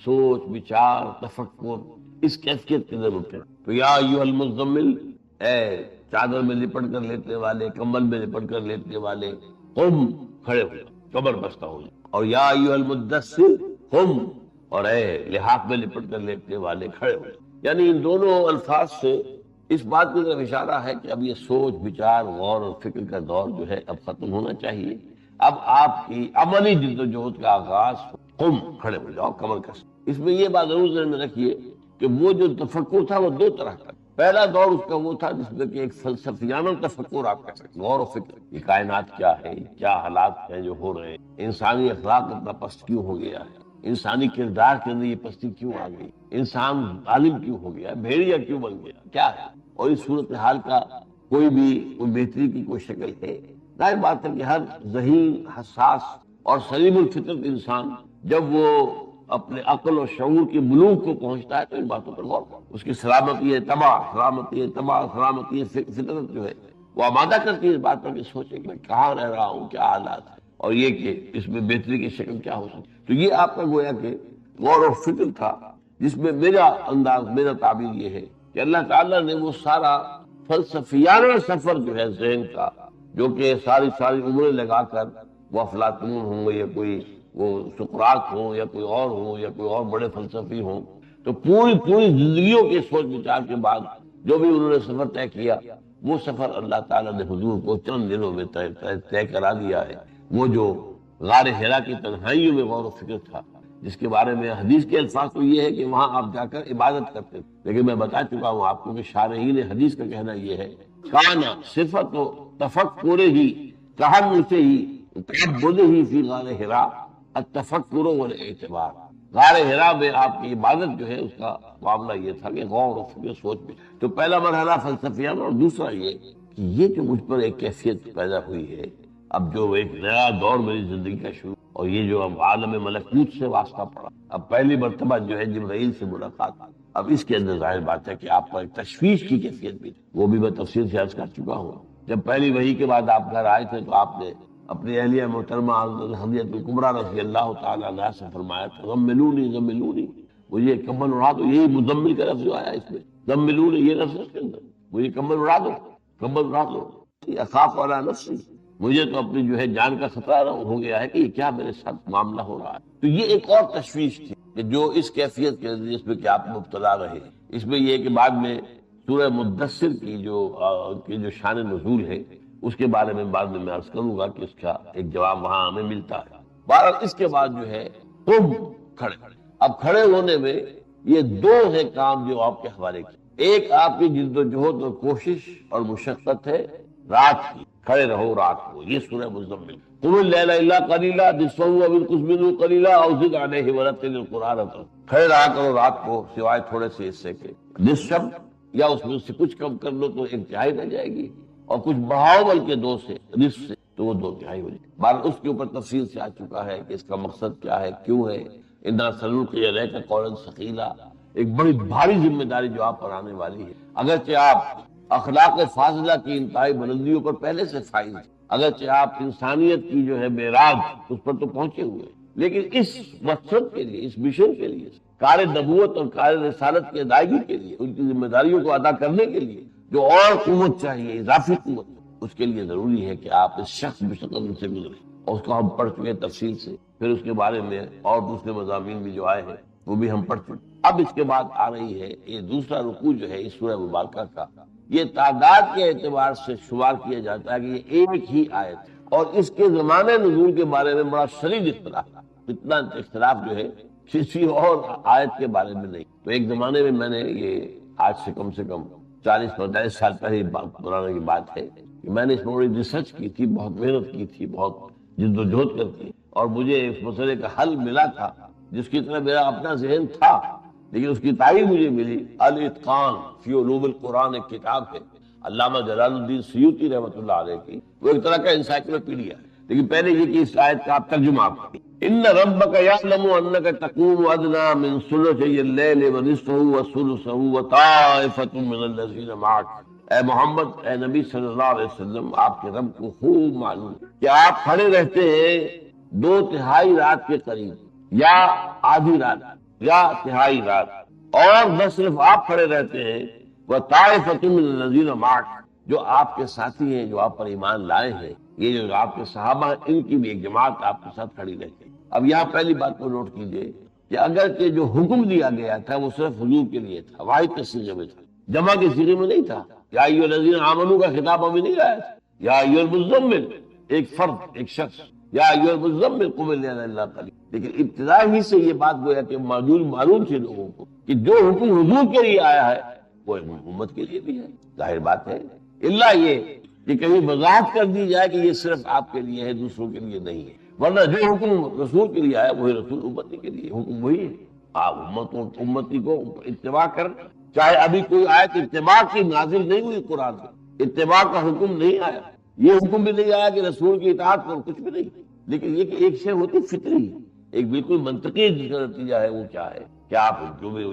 سوچ بچار تفکر اس کیفیت کے اندر اٹھے. تو یا ایھا المزمل اے چادر میں لپٹ کر لیٹنے والے کمبل میں لپٹ کر لیٹنے والے قم کھڑے ہو کمر بستہ ہو جائے. اور یا ایھا المدثر قم اور اے لحاف میں لپٹ کر لیٹنے والے کھڑے ہو جائے. یعنی ان دونوں الفاظ سے اس بات کی طرف اشارہ ہے کہ اب یہ سوچ بچار غور اور فکر کا دور جو ہے اب ختم ہونا چاہیے. اب آپ کی عملی جد و جہد کا آغاز قم کھڑے ہو جاؤ کمر کس. اس میں یہ بات ضرور ذہن میں رکھیے کہ وہ جو تفکر تھا وہ 2 طرح کا. پہلا دور اس کا وہ تھا جس میں کہ ایک فلسفیانہ تفکر آپ کر سکتے غور و فکر یہ کائنات کیا ہے کیا حالات ہیں جو ہو رہے ہیں انسانی اخلاق اتنا پست کیوں ہو گیا ہے انسانی کردار کے اندر یہ پستی کیوں آ گئی انسان ظالم کیوں ہو گیا بھیڑیا کیوں بن گیا کیا ہے. اور اس صورتحال کا کوئی بہتری کی کوئی شکل ہے. ظاہر بات ہے کہ ہر ذہین حساس اور سلیم الفطرت انسان جب وہ اپنے عقل و شعور کے بلوغ کو پہنچتا ہے تو ان باتوں پر غور کرتا ہے. اس کی سلامتی سلامتی فطرت جو ہے وہ آمادہ کرتی ہے اس بات پر کہ سوچے کہ میں کہاں رہ رہا ہوں کیا حالات ہے اور یہ کہ اس میں بہتری کی شکل کیا ہو سکتی. تو یہ آپ کا گویا کہ غور و فکر تھا جس میں میرا تعبیر یہ ہے کہ اللہ تعالیٰ نے وہ سارا فلسفیانہ سفر جو ہے ذہن کا جو کہ ساری عمریں لگا کر وہ افلاطون ہوں یا کوئی وہ سقراط ہوں یا کوئی اور ہوں یا کوئی اور بڑے فلسفی ہوں تو پوری زندگیوں کے سوچ بچار کے بعد جو بھی انہوں نے سفر طے کیا وہ سفر اللہ تعالیٰ نے حضور کو چند دنوں میں طے کرا دیا ہے. وہ جو غار حرا کی تنہائیوں میں غور و فکر تھا جس کے بارے میں حدیث کے الفاظ تو یہ ہے کہ وہاں آپ جا کر عبادت کرتے تھے. لیکن میں بتا چکا ہوں آپ کو کہ شارحین حدیث کا کہنا یہ ہے کانا صفت و تفکر ہی تحمل سے ہی تعبد ہی فی غار حرا التفکر والاعتبار. غار حرا میں آپ کی عبادت جو ہے اس کا معاملہ یہ تھا کہ غور و فکر سوچ میں. تو پہلا مرحلہ فلسفیانہ اور دوسرا یہ کہ یہ جو مجھ پر ایک کیفیت پیدا ہوئی ہے اب جو ایک نیا دور میری زندگی کا شروع اور یہ جو اب عالم ملکوت سے واسطہ پڑا اب پہلی مرتبہ جو ہے جبرائیل سے ملاقات اب اس کے اندر ظاہر بات ہے کہ آپ پر ایک تشویش کی کیفیت بھی وہ بھی میں تفصیل سے عرض کر چکا ہوں. جب پہلی وحی کے بعد آپ گھر آئے تھے تو آپ نے اپنی اہلیہ محترمہ حضرت الکبریٰ رضی اللہ تعالیٰ عنہا سے فرمایا تھا زملونی مجھے کمبل اڑا دو. یہی مزمل کا لفظ جو آیا اس میں زملونی یہ لفظ اس کے اندر مجھے کمبل اڑا دو اخاف علی نفسی مجھے تو اپنی جو ہے جان کا خطرہ ہو گیا ہے کہ یہ کیا میرے ساتھ معاملہ ہو رہا ہے. تو یہ ایک اور تشویش تھی کہ جو اس کیفیت کے جس میں کہ آپ مبتلا رہے. اس میں یہ کہ بعد میں سورہ مدثر کی جو شان نزول ہے اس کے بارے میں بعد میں عرض کروں گا کہ اس کا ایک جواب وہاں ہمیں ملتا ہے. بہرحال اس کے بعد جو ہے قم کھڑے. اب کھڑے ہونے میں یہ 2 ہے کام جو آپ کے حوالے کی. ایک آپ کی جد و جہد اور کوشش اور مشقت ہے رات کی کھڑے رہو رات کو. یہ سورہ مزمل قم اللیل الا قلیلا نصفہ او انقص منہ قلیلا او زد علیہ ورتل القرآن. کھڑے رہا کرو رات کو سوائے تھوڑے سے حصے کے نصف یا اس میں سے کچھ کم کر لو تو 1/3 رہ جائے گی اور کچھ بڑھاؤ بلکہ 2 سے نصف سے تو وہ 2/3 ہو جائے. بہرحال اس کے اوپر تفصیل سے آ چکا ہے کہ اس کا مقصد کیا ہے کیوں ہے. انا سنلقی علیک قولا ثقیلا ایک بڑی بھاری ذمہ داری جو آپ پر آنے والی ہے. اگرچہ آپ اخلاق فاضلہ کی انتہائی بلندیوں پر پہلے سے فائز ہیں اگرچہ آپ انسانیت کی جو ہے معراج اس پر تو پہنچے ہوئے لیکن اس مقصد کے لیے، اس مشن کے لیے، کار نبوت اور کار رسالت کی ادائیگی کے لیے، ان کی ذمہ داریوں کو ادا کرنے کے لیے جو اور قوت چاہیے، اضافی قوت، اس کے لیے ضروری ہے کہ آپ اس شخص بشکل سے گزریں، اور اس کو ہم پڑھ چکے تفصیل سے، پھر اس کے بارے میں اور دوسرے مضامین بھی جو آئے ہیں وہ بھی ہم پڑھ چکے۔ اب اس کے بعد آ رہی ہے یہ دوسرا رکوع جو ہے اس سورہ مبارکہ کا، یہ تعداد کے اعتبار سے شمار کیا جاتا ہے کہ یہ ایک ہی آیت ہے، اور اس کے زمانے نزول کے بارے میں بڑا شدید اختلاف، اتنا اختلاف جو ہے کسی اور آیت کے بارے میں نہیں۔ تو ایک زمانے میں نے یہ آج سے کم 40-45 سال پہلے پرانے کی بات ہے کہ میں نے اس پر بڑی ریسرچ کی تھی، بہت محنت کی تھی، بہت جد و جہد کر کے، اور مجھے اس مسئلے کا حل ملا تھا جس کی طرح میرا اپنا ذہن تھا، لیکن اس کی تائید مجھے ملی۔ الاتقان فی علوم القرآن ایک کتاب ہے علامہ جلال الدین سیوطی رحمۃ اللہ علیہ کی، وہ ایک طرح کا انسائکلوپیڈیا ہے۔ لیکن پہلے یہ کہ اس آیت کا آپ ترجمہ آپ ان ربک یعلم انک تقوم ادنی من ثلثی اللیل ونصفہ وثلثہ وطائفۃ من الذین معک، اے محمد، اے نبی صلی اللہ علیہ وسلم، آپ کے رب کو خوب معلوم کہ آپ کھڑے رہتے ہیں 2/3 رات کے قریب، یا آدھی رات، یا تہائی رات، اور نہ صرف آپ کھڑے رہتے ہیں، وطائفۃ من الذین معک، جو آپ کے ساتھی ہیں، جو آپ پر ایمان لائے ہیں، یہ جو آپ کے صحابہ ہیں، ان کی بھی ایک جماعت آپ کے ساتھ کھڑی رہتی ہے۔ اب یہاں پہلی بات کو نوٹ کیجئے کہ اگر کہ جو حکم دیا گیا تھا وہ صرف حضور کے لیے تھا، واحد کے صیغے میں تھا، جمع کے صیغے میں نہیں تھا، یا ایھا الذین آمنوا کا خطاب ابھی نہیں آیا تھا، یا ایھا المزمل، ایک فرد، ایک شخص، یا ایھا المزمل قم اللیل الا قلیلا۔ لیکن ابتدا ہی سے یہ بات گویا کہ معلوم تھی لوگوں کو کہ جو حکم حضور کے لیے آیا ہے وہ امت کے لیے بھی ہے، ظاہر بات ہے، الا یہ کہ کہیں وضاحت کر دی جائے کہ یہ صرف آپ کے لیے ہے، دوسروں کے لیے نہیں ہے، ورنہ جو حکم رسول کے لیے آیا وہی رسول امتی کے لیے، حکم وہی ہے۔ آپ امتی کو اتباع کر، چاہے ابھی کوئی آیت اتباع کی نازل نہیں ہوئی قرآن میں، اتباع کا حکم نہیں آیا، یہ حکم بھی نہیں آیا کہ رسول کی اطاعت کرو، کچھ بھی نہیں، لیکن یہ کہ ایک شے ہوتی فطری، ایک بالکل منطقی جس کا نتیجہ ہے وہ کیا ہے کہ آپ جو بھی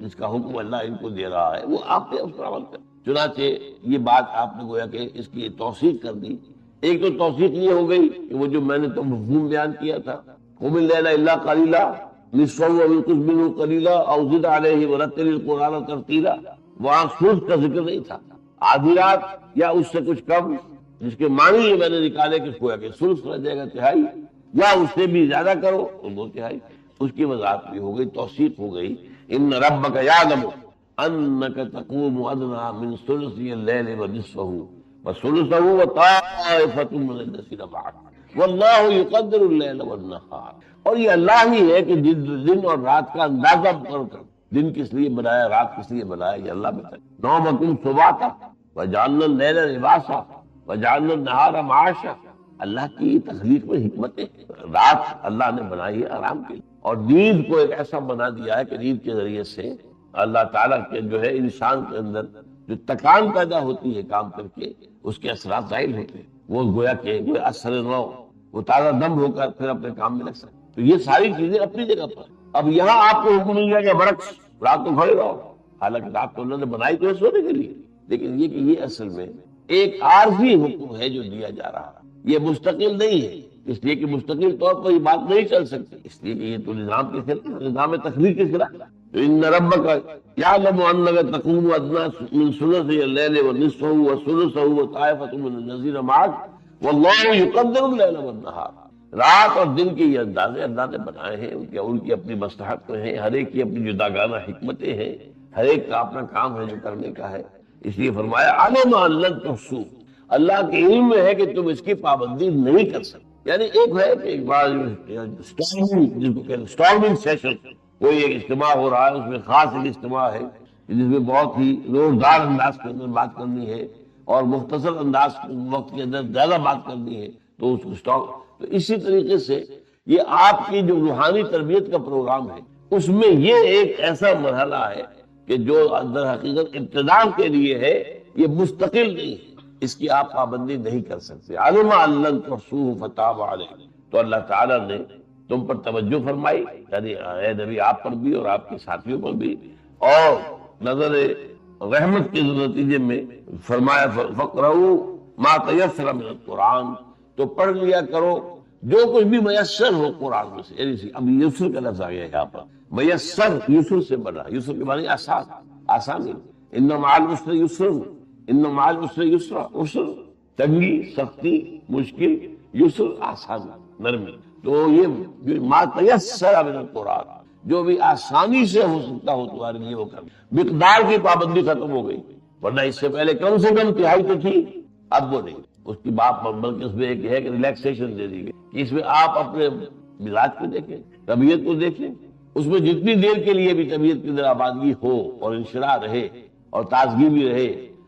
جس کا حکم اللہ ان کو دے رہا ہے وہ آپ نے اس پر عمل کر۔ چنانچہ یہ بات آپ نے گویا کہ اس کی توثیق کر دی۔ ایک تو توثیق یہ ہو گئی کہ وہ جو میں نے تو مفہوم بیان کیا تھا، قم اللیل الا قلیلا نصفہ او انقص منہ قلیلا او زد علیہ ورتل القرآن ترتیلا، وہاں ثلث کا ذکر نہیں تھا، آدھی رات یا اس سے کچھ کم، جس کے معنی یہ میں نے نکالے کہ گویا کہ ثلث رہ جائے گا، تہائی، یا اس سے بھی زیادہ کرو تو 2/3، اس کی وضاحت بھی ہو گئی، توثیق ہو گئی۔ ان ربک یعلم انک تقوم ادنی من ثلثی اللیل ونصفہ وثلثہ وطائفۃ من الذین معک واللہ یقدر اللیل والنہار، اور یہ اللہ ہی ہے کہ دن اور رات کا اندازہ کر، دن کس لیے بنایا، رات کس لیے بنایا، یہ اللہ بتائے۔ نومکم سباتا وجعلنا اللیل لباسا وجعلنا النہار معاشا، اللہ کی تخلیق میں حکمت ہے، رات اللہ نے بنائی ہے آرام کے لیے، اور نیند کو ایک ایسا بنا دیا ہے کہ نیند کے ذریعے سے اللہ تعالیٰ کے جو ہے انسان کے اندر جو تکان پیدا ہوتی ہے کام کر کے، اس کے اثرات ظاہر ہوتے ہیں، وہ گویا کہ اثر نو، وہ تازہ دم ہو کر پھر اپنے کام میں لگ سکتے۔ تو یہ ساری چیزیں اپنی جگہ پر۔ اب یہاں آپ کو حکم مل گیا کہ برعکس رات کو کھڑے رہو، حالانکہ رات کو اللہ نے بنائی تو ہے سونے کے لیے، لیکن یہ کہ یہ اصل میں ایک عارضی حکم ہے جو دیا جا رہا ہے، یہ مستقل نہیں ہے، اس لیے کہ مستقل طور پر یہ بات نہیں چل سکتی، اس لیے کہ یہ تو نظام کے خلاف، نظام تخلیق کے خلاف۔ تو ان ربک یعلم انک تقوم ادنی من ثلثی اللیل ونصفہ وثلثہ وطائفۃ من الذین معک واللہ یقدر اللیل والنہار، رات اور دن کے یہ اندازے اللہ نے بنائے ہیں، ان کی اپنی مصلحت ہیں، ہر ایک کی اپنی جداگانہ حکمتیں ہیں، ہر ایک کا اپنا کام ہے جو کرنے کا ہے، اس لیے فرمایا علم ان لن تحصوہ، اللہ کے علم میں ہے کہ تم اس کی پابندی نہیں کر سکتے۔ یعنی ایک ہے کہ ایک بار اسٹارمنگ سیشن، کوئی ایک اجتماع ہو رہا ہے، اس میں خاص ایک اجتماع ہے جس میں بہت ہی زوردار انداز کے اندر بات کرنی ہے اور مختصر انداز وقت کے اندر زیادہ بات کرنی ہے، تو اس کو اسٹاک۔ تو اسی طریقے سے یہ آپ کی جو روحانی تربیت کا پروگرام ہے، اس میں یہ ایک ایسا مرحلہ ہے کہ جو در حقیقت ابتداء کے لیے ہے، یہ مستقل نہیں ہے، اس کی آپ پابندی نہیں کر سکتے۔ علم ان لن تحصوہ فتاب علیکم، تو اللہ تعالیٰ نے تم پر توجہ فرمائی، یعنی اے نبی آپ پر بھی اور آپ کے ساتھیوں پر بھی، اور نظر رحمت کے نتیجے میں فرمایا فقرؤوا ما تیسر من القرآن، تو پڑھ لیا کرو جو کچھ بھی میسر ہو قرآن میں سے، یعنی اب یسر کا لفظ آ گیا یہاں پر، میسر یسر سے بنا، یسر کے معنی آسان، آسانی، ان مع العسر یسر، ان مع العسر یسرا، عسر تنگی، سختی، مشکل، یسر آسان، نرمی، تو یہ ما تیسر من القرآن، جو بھی آسانی سے ہو سکتا ہو تمہارے لیے وہ کر۔ مقدار کی پابندی ختم ہو گئی، ورنہ اس سے پہلے کم سے کم تہائی تو تھی، اب وہ نہیں، اس کی بات بلکہ اس میں ایک ہے کہ ریلیکسیشن دے دی گئی کہ اس میں آپ اپنے مزاج کو دیکھیں، طبیعت کو دیکھیں، اس میں جتنی دیر کے لیے بھی طبیعت کی ذرا آبادگی ہو اور انشراح رہے اور تازگی بھی رہے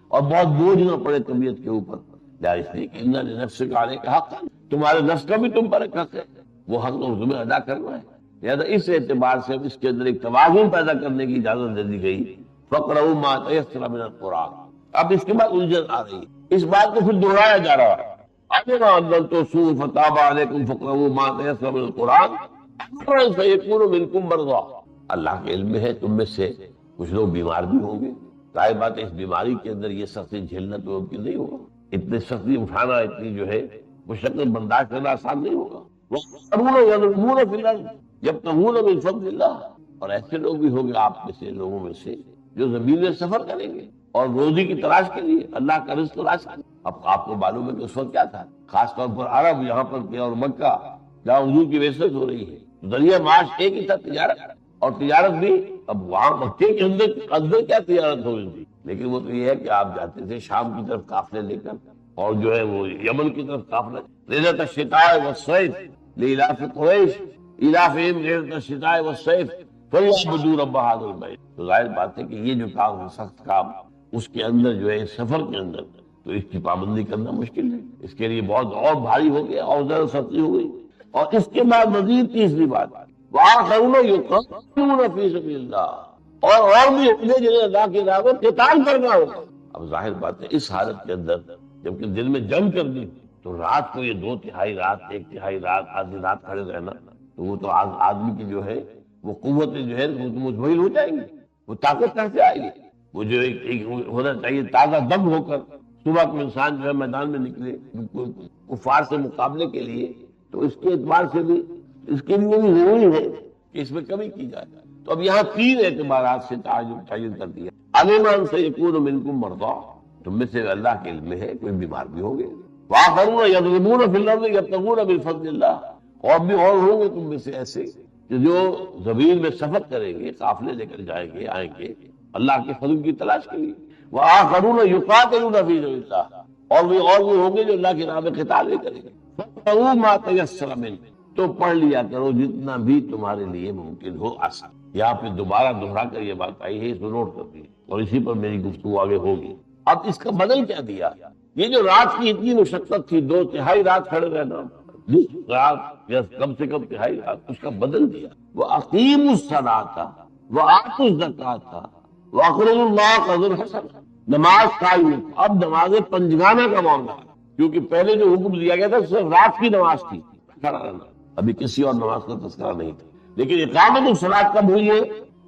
اور بہت بوجھ نہ پڑے طبیعت کے اوپر، اس لیے کہ ان لنفسک علیک حقا، تمہارے نفس کا بھی تم پر ایک حق ہے، وہ حق تو تمہیں ادا کرنا ہے۔ لہٰذا اس اعتبار سے اس کے اندر ایک توازن پیدا کرنے کی اجازت دے دی گئی، فَاقْرَؤُوا مَا تَيَسَّرَ مِنَ الْقُرْآنِ۔ اب اس کے بعد الجھن آ رہی ہے، اس بات کو پھر دہرایا جا رہا ہے، اَنَّمَا أَنزَلْتُ فَتَابَ عَلَيْكُمْ فَاقْرَؤُوا مَا تَيَسَّرَ مِنَ الْقُرْآنِ سَيَكُونُ مِنْكُمْ مَرْضَىٰ۔ اللہ کے علم میں ہے تم میں سے کچھ لوگ بیمار بھی ہوں گے، ظاہر بات ہے اس بیماری کے اندر یہ سختی جھیلنا تو ممکن نہیں ہوگا، اتنی سختی اٹھانا، اتنی جو ہے مشقت برداشت کرنا آسان نہیں ہوگا۔ وَيَضْرِبُونَ فِي الْأَرْضِ يَبْتَغُونَ مِن فَضْلِ اللَّهِ، اور ایسے لوگ بھی ہوں گے آپ میں سے، لوگوں میں سے جو زمین میں سفر کریں گے اور روزی کی تلاش کے لیے، اللہ کا رزق تلاش کریں۔ اب آپ کو معلوم ہے کہ اس وقت کیا تھا، خاص طور پر عرب یہاں پر کیا اور مکہ جہاں حضور کی بعثت ہو رہی ہے، ذریعہ معاش ایک ہی تھا، تجارت، اور تجارت بھی اب وہاں مکے کے اندر کیا تجارت ہو رہی تھی، لیکن وہ تو یہ ہے کہ آپ جاتے تھے شام کی طرف قافلے لے کر، اور جو ہے وہ یمن کی طرف قافلہ، رحلۃ الشتاء والصیف لإیلاف قریش ایلافہم رحلۃ الشتاء والصیف فلیعبدوا رب ھذا البیت۔ تو ظاہر بات ہے کہ یہ جو کام ہے، سخت کام، اس کے اندر جو ہے سفر کے اندر تو اس کی پابندی کرنا مشکل ہے، اس کے لیے بہت اور بھاری ہو گیا اور زیادہ سختی ہو گئی۔ اور اس کے بعد مزید تیسری بات، وآخرون یقاتلون فی سبیل اللہ، اور بھی ہوں گے جنہیں اللہ کی راہ میں قتال کرنا ہوگا۔ اب ظاہر بات ہے اس حالت کے اندر جبکہ دل میں جنگ کرنی تو رات کو یہ 2/3 رات، 1/3 رات، آدھی رات کھڑے رہنا، تو وہ تو آدمی کی جو ہے وہ قوتیں جو ہے وہ تو مجمل ہو جائیں گی، وہ طاقت کہاں سے آئے گی؟ وہ جو ایک ہونا چاہیے تازہ دم ہو کر صبح کو انسان جو ہے میدان میں نکلے کفار سے مقابلے کے لیے، تو اس کے اعتبار سے بھی اس کے لیے بھی ضروری ہے کہ اس میں کمی کی جائے۔ تو اب یہاں 3 اعتبارات سے تعین کر دیا، عَلِمَ سَيَكُونُ مِنْكُمْ مَرْضَىٰ، تم میں سے اللہ کے علم میں ہے کوئی بیمار بھی ہوں گے، وَآخَرُونَ يَضْرِبُونَ فِي الْأَرْضِ يَبْتَغُونَ مِن فَضْلِ اللَّهِ، اور بھی اور ہوں گے تم میں سے ایسے کہ جو زمین میں سفر کریں گے، قافلے لے کر جائیں گے، آئیں گے اللہ کے فضل کی تلاش کے لیے، وَآخَرُونَ يُقَاتِلُونَ فِي سَبِيلِ اللَّهِ، اور بھی ہوں گے جو اللہ کی راہ میں قتال بھی کریں گے۔ فَاقْرَؤُوا مَا تَيَسَّرَ مِنْهُ، تو پڑھ لیا کرو جتنا بھی تمہارے لیے ممکن ہو آسان۔ یہاں پہ دوبارہ دہرا کر یہ بات آئی ہے، اس کو نوٹ کر دی، اور اسی پر میری گفتگو آگے ہوگی۔ اب اس کا بدل کیا دیا؟ یہ جو رات کی اتنی مشقت تھی، 2/3 رات کھڑے رہنا، رات یا کم سے کم 1/3 رات، اس کا بدل دیا، وَأَقِیمُوا الصَّلَاةَ وَآتُوا الزَّکَاةَ وَأَقْرِضُوا اللَّهَ قَرْضًا حَسَنًا، نماز قائم، اب نماز پنجگانہ کا معاملہ ہے، کیونکہ پہلے جو حکم دیا گیا تھا صرف رات کی نماز تھی، کھڑا رہنا، ابھی کسی اور نماز کا تذکرہ نہیں تھا، لیکن اقامت الصلاۃ کب ہوئی ہے؟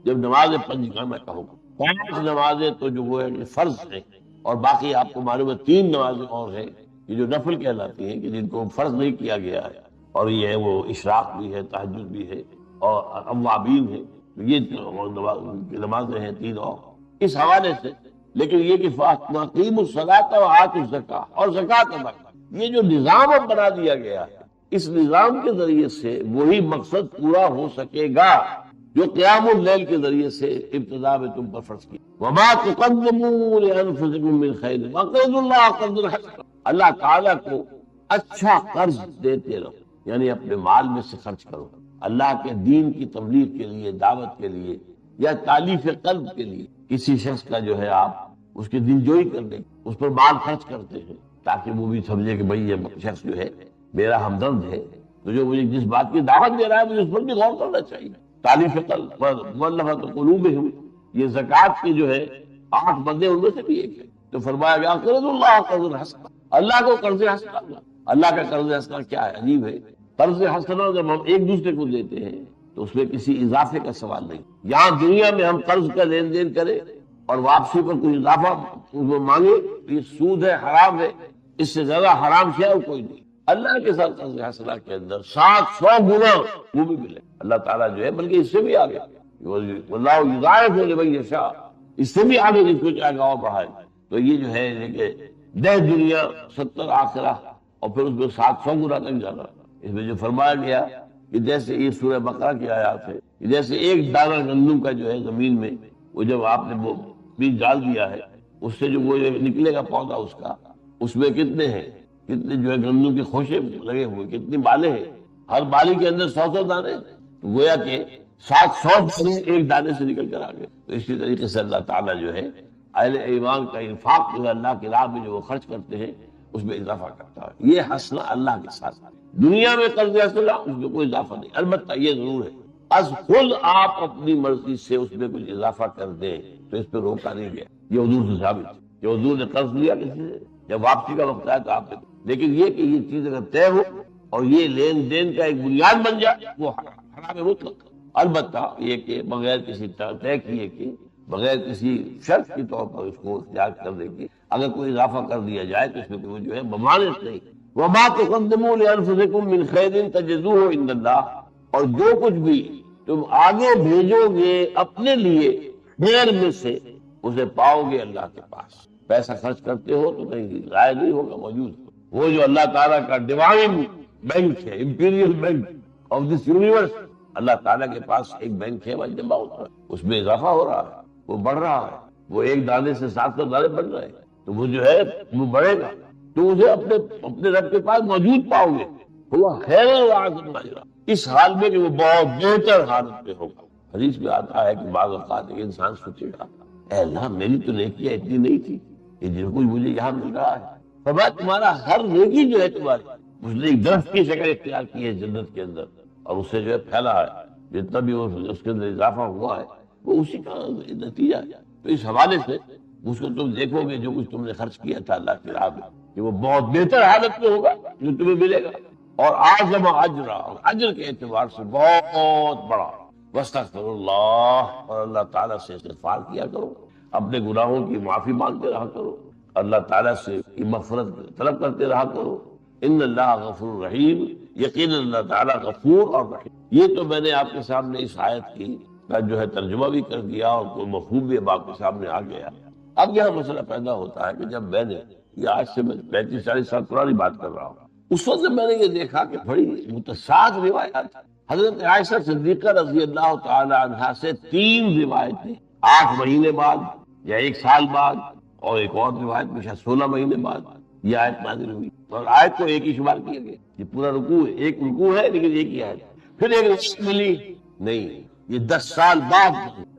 جب نماز پنجگانہ کا حکم۔ 5 نمازیں تو جو وہ ہے کہ فرض ہیں، اور باقی آپ کو معلوم ہے 3 نمازیں اور ہیں کہ جو نفل کہلاتی ہیں، کہ جن کو فرض نہیں کیا گیا ہے، اور یہ ہے وہ اشراق بھی ہے، تہجد بھی ہے، اور اوابین ہے، یہ نمازیں ہیں 3 اور اس حوالے سے۔ لیکن یہ کہ فَأَقِیمُوا الصَّلَاةَ وَآتُوا الزَّکَاةَ، اور زکوٰۃ ادا کرنا، یہ جو نظام اب بنا دیا گیا ہے، اس نظام کے ذریعے سے وہی مقصد پورا ہو سکے گا جو قیام اللیل کے ذریعے سے ابتدا میں تم پر فرض کی۔ وَمَا تُقَدِّمُوا لِأَنفُسِكُم مِّن خَيْرٍ وَأَقْرِضُوا اللَّهَ قَرْضًا حَسَنًا، اللہ تعالیٰ کو اچھا قرض دیتے رہو، یعنی اپنے مال میں سے خرچ کرو، اللہ کے دین کی تبلیغ کے لیے، دعوت کے لیے، یا تالیف قلب کے لیے۔ کسی شخص کا جو ہے آپ اس کی دلجوئی کرنے اس پر مال خرچ کرتے ہیں تاکہ وہ بھی سمجھے کہ بھئی یہ شخص جو ہے میرا ہمدرد ہے، تو جو مجھے جس بات کی دعوت دے رہا ہے مجھے اس پر بھی غور کرنا چاہیے۔ تالیف قلب مؤلفۃ قلوبہم، یہ زکوٰۃ کے جو ہے 8 بندے ان میں سے بھی ایک ہے، تو فرمایا گیا اقرضوا اللہ قرضا حسنا، اللہ کو قرض حسنا۔ اللہ کا قرض حسنا کیا ہے؟ عجیب ہے، قرض حسنا جب ہم ایک دوسرے کو دیتے ہیں تو اس میں کسی اضافے کا سوال نہیں۔ یہاں دنیا میں ہم قرض کا لین دین کریں اور واپسی پر کوئی اضافہ اس میں مانگے، یہ سود ہے، حرام ہے، اس سے زیادہ حرام شے اور کوئی نہیں۔ اللہ کے ساتھ قرض حسنہ کے اندر 700 گنا وہ بھی ملے اللہ تعالیٰ جو ہے، بلکہ اس سے بھی آگے واللہ یضاعف لمن یشاء، اس سے بھی آگے جس کو چاہے گا اور بڑھائے. تو یہ جو ہے کہ 10 دنیا 70 آخرہ اور پھر اس میں 700 گنا تک جانا. اس میں جو فرمایا گیا کہ جیسے یہ سورہ بقرہ کی آیات ہے، جیسے ایک دانہ گندم کا جو ہے زمین میں وہ جب آپ نے وہ بیج ڈال دیا ہے، اس سے جو وہ نکلے گا پودا اس کا، اس میں کتنے ہیں، کتنے جو ہے گندم کے خوشے لگے ہوئے، کتنی بالیں ہیں، ہر بالی کے اندر 100 دانے، تو گویا کہ 700 دانے ایک دانے سے نکل کر آگے. تو اسی طریقے سے اللہ تعالیٰ جو ہے اہل ایمان کا انفاق جو ہے اللہ کی راہ میں جو وہ خرچ کرتے ہیں اس میں اضافہ کرتا ہے. یہ حسنہ اللہ کے ساتھ. دنیا میں قرض حسنہ اس میں کوئی اضافہ نہیں، البتہ یہ ضرور ہے از خود آپ اپنی مرضی سے اس میں کچھ اضافہ کر دیں تو اس پہ روکا نہیں گیا. یہ حضور سے ثابت ہے کہ حضور نے قرض لیا کسی سے، جب واپسی کا وقت آیا تو آپ نے، لیکن یہ کہ یہ چیز اگر طے ہو اور یہ لین دین کا ایک بنیاد بن جائے وہ حرام مطلق. البتہ یہ کہ بغیر کسی طے کیے کہ بغیر کسی شرط کے طور پر اس کو اختیار کرنے کی اگر کوئی اضافہ کر دیا جائے تو اس میں کوئی جو ہے ممانعت نہیں. وما تقدموا لانفسکم من خیر تجدوہ عند اللہ، اور جو کچھ بھی تم آگے بھیجو گے اپنے لیے خیر میں سے اسے پاؤ گے اللہ کے پاس. پیسہ خرچ کرتے ہو تو کہیں ضائع نہیں ہوگا، موجود. وہ جو اللہ تعالیٰ کا ڈیوائن بینک ہے، imperial bank of this universe, Allah تعالیٰ کے پاس ایک بینک ہے، وہاں جمع ہوتا ہے، اس میں اضافہ ہو رہا ہے، وہ بڑھ رہا ہے. وہ ایک دانے سے 700 دانے بڑھ رہے ہیں تو وہ جو ہے وہ بڑھے گا تو اسے اپنے رب کے پاس موجود پاؤ گے. ہوا خیر وعظم اجرا، اس حال میں کہ وہ بہت بہتر حالت میں ہوگا. حدیث میں آتا ہے کہ بعض اوقات ایک انسان سوچے گا اے اللہ میری تو نیکیاں اتنی نہیں تھی، یہ جو کچھ مجھے یہاں مل رہا ہے. فرمایا تمہارا ہر نیکی جو ہے تمہاری اس نے ایک درخت کی شکل اختیار کی ہے جنت کے اندر اور اس سے جو ہے پھیلا ہے، جتنا بھی اس کے اندر اضافہ ہوا ہے وہ اسی کا نتیجہ ہے. تو اس حوالے سے اس کو تم دیکھو گے جو کچھ تم نے خرچ کیا تھا اللہ کی راہ میں کہ وہ بہت بہتر حالت میں ہوگا جو تمہیں ملے گا، اور اعظم اجرا، اور اجر کے اعتبار سے بہت بڑا. واستغفر اللہ، اور اللہ تعالیٰ سے استغفار کیا کرو، اپنے گناہوں کی معافی مانگتے رہا کرو، اللہ تعالیٰ سے کی مغفرت طلب کرتے رہا کرو. ان اللہ غفور رحیم، یقین اللہ تعالیٰ غفور اور رحیم. یہ تو میں نے آپ کے سامنے اس آیت کی کا جو ہے ترجمہ بھی کر دیا اور کوئی مفہوم بھی اب آپ کے سامنے آ گیا. اب یہاں مسئلہ پیدا ہوتا ہے کہ جب میں نے یہ آج سے میں 35-40 سال پرانی بات کر رہا ہوں، اس وقت میں نے یہ دیکھا کہ بڑی متضاد روایات. حضرت عائشہ صدیقہ رضی اللہ تعالی عنہا سے 3 روایتیں 8 مہینے بعد یا 1 سال بعد، اور ایک اور روایت میں شاید 16 مہینے بعد یہ آیت نازل ہوئی، اور آیت کو ایک ہی شمار کیا گیا. یہ پورا رکوع ہے، ایک رکوع ہے لیکن ایک ہی آیت. پھر ایک روایت ملی نہیں، یہ 10 سال بعد.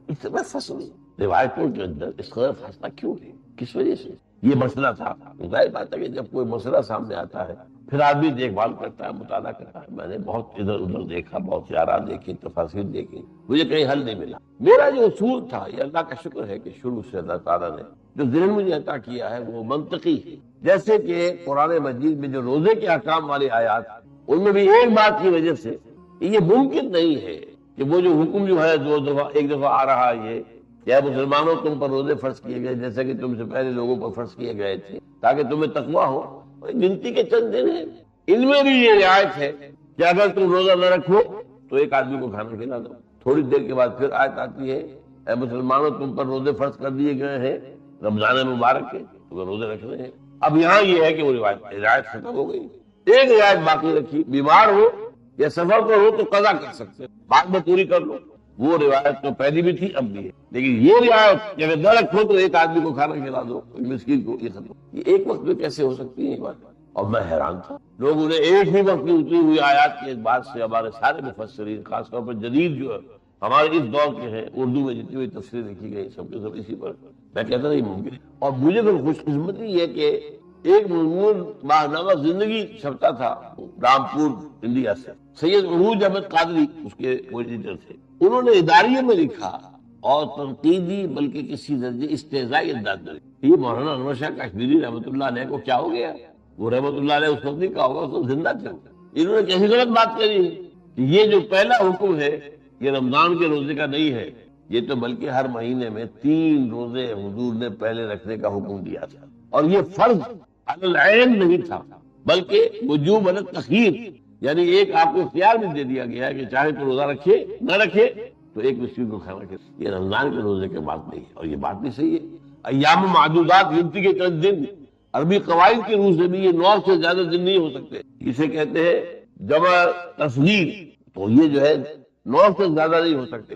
اس میں فصل روایتوں کے اندر اس قدر فاصلہ کیوں ہے، کس وجہ سے؟ یہ مسئلہ تھا. ظاہر بات ہے کہ جب کوئی مسئلہ سامنے آتا ہے پھر آدمی دیکھ بھال کرتا ہے، مطالعہ کرتا ہے. میں نے بہت ادھر ادھر دیکھا، بہت سی آراء دیکھی، تفاسیر دیکھی، مجھے کہیں حل نہیں ملا. میرا جو اصول تھا، یہ اللہ کا شکر ہے کہ شروع سے اللہ تعالیٰ نے جو ذہن مجھے عطا کیا ہے وہ منطقی ہے. جیسے کہ قرآن مجید میں جو روزے کے احکام والے آیات، ان میں بھی ایک بات کی وجہ سے یہ ممکن نہیں ہے کہ وہ جو حکم جو ہے ایک دفعہ آ رہا ہے یہ کیا مسلمانوں تم پر روزے فرض کیے گئے جیسے کہ تم سے پہلے لوگوں پر فرض کیے گئے تھے تاکہ تمہیں تقویٰ ہو. گنتی کے چند دن ہیں، ان میں بھی یہ رعایت ہے کہ اگر تم روزہ نہ رکھو تو ایک آدمی کو کھانا کھلا دو. تھوڑی دیر کے بعد پھر آیت آتی ہے اے مسلمانوں تم پر روزے فرض کر دیے گئے ہیں، رمضان مبارک کے تمہیں روزے رکھنے ہیں. اب یہاں یہ ہے کہ وہ رعایت ختم ہو گئی. ایک رعایت باقی رکھی، بیمار ہو یا سفر پر ہو تو قضا کر سکتے، بعد میں پوری کر لو. وہ روایت تو پہلی بھی تھی اب بھی ہے، لیکن یہ رعایت کہ اگر نہ رکھو تو ایک آدمی کو کھانا کھلا دو، مسکین کو، یہ ختم. یہ ایک وقت میں کیسے ہو سکتی ہے یہ بات؟ اور میں حیران تھا. لوگوں نے ایک ہی وقت میں اتری ہوئی آیات کے اعتبار سے ہمارے سارے مفسرین، خاص طور پر جدید جو ہمارے اس دور کے ہیں، اردو میں جتنی بھی تفسیر لکھی گئی سب کے سب اسی پر. میں کہتا نہیں ممکن. اور مجھے تو خوش قسمتی یہ کہ ایک مضمون ماہنامہ زندگی چھپتا تھا رامپور انڈیا سے، سید عروج احمد قادری اس کے ایڈیٹر تھے. انہوں نے اداریے میں لکھا اور تنقیدی بلکہ کسی درجے استہزائی انداز میں لکھا. یہ مولانا انور شاہ کشمیری رحمۃ اللہ علیہ کو کیا ہو گیا؟ وہ رحمۃ اللہ علیہ اس وقت نہیں کہا ہوگا، اس وقت زندہ تھے. انہوں نے کیسی غلط بات کری ہے کہ یہ جو پہلا حکم ہے یہ رمضان کے روزے کا نہیں ہے، یہ تو بلکہ ہر مہینے میں 3 روزے حضور نے پہلے رکھنے کا حکم دیا تھا، اور یہ فرض علی العین نہیں تھا. بلکہ وجوب التخیر، یعنی ایک آپ کو اختیار بھی دے دیا گیا ہے کہ چاہے تو روزہ رکھے نہ رکھے، تو ایک مسکین کو کھانا رکھے۔ یہ رمضان کے روزے کے بات نہیں ہے، اور یہ بات بھی صحیح ہے۔ ایام معدودات، گنتی کے چند دن، عربی قواعد کے روح سے بھی یہ 9 سے زیادہ دن نہیں ہو سکتے، اسے کہتے ہیں جمع تصغیر، تو یہ جو ہے 9 سے زیادہ نہیں ہو سکتے۔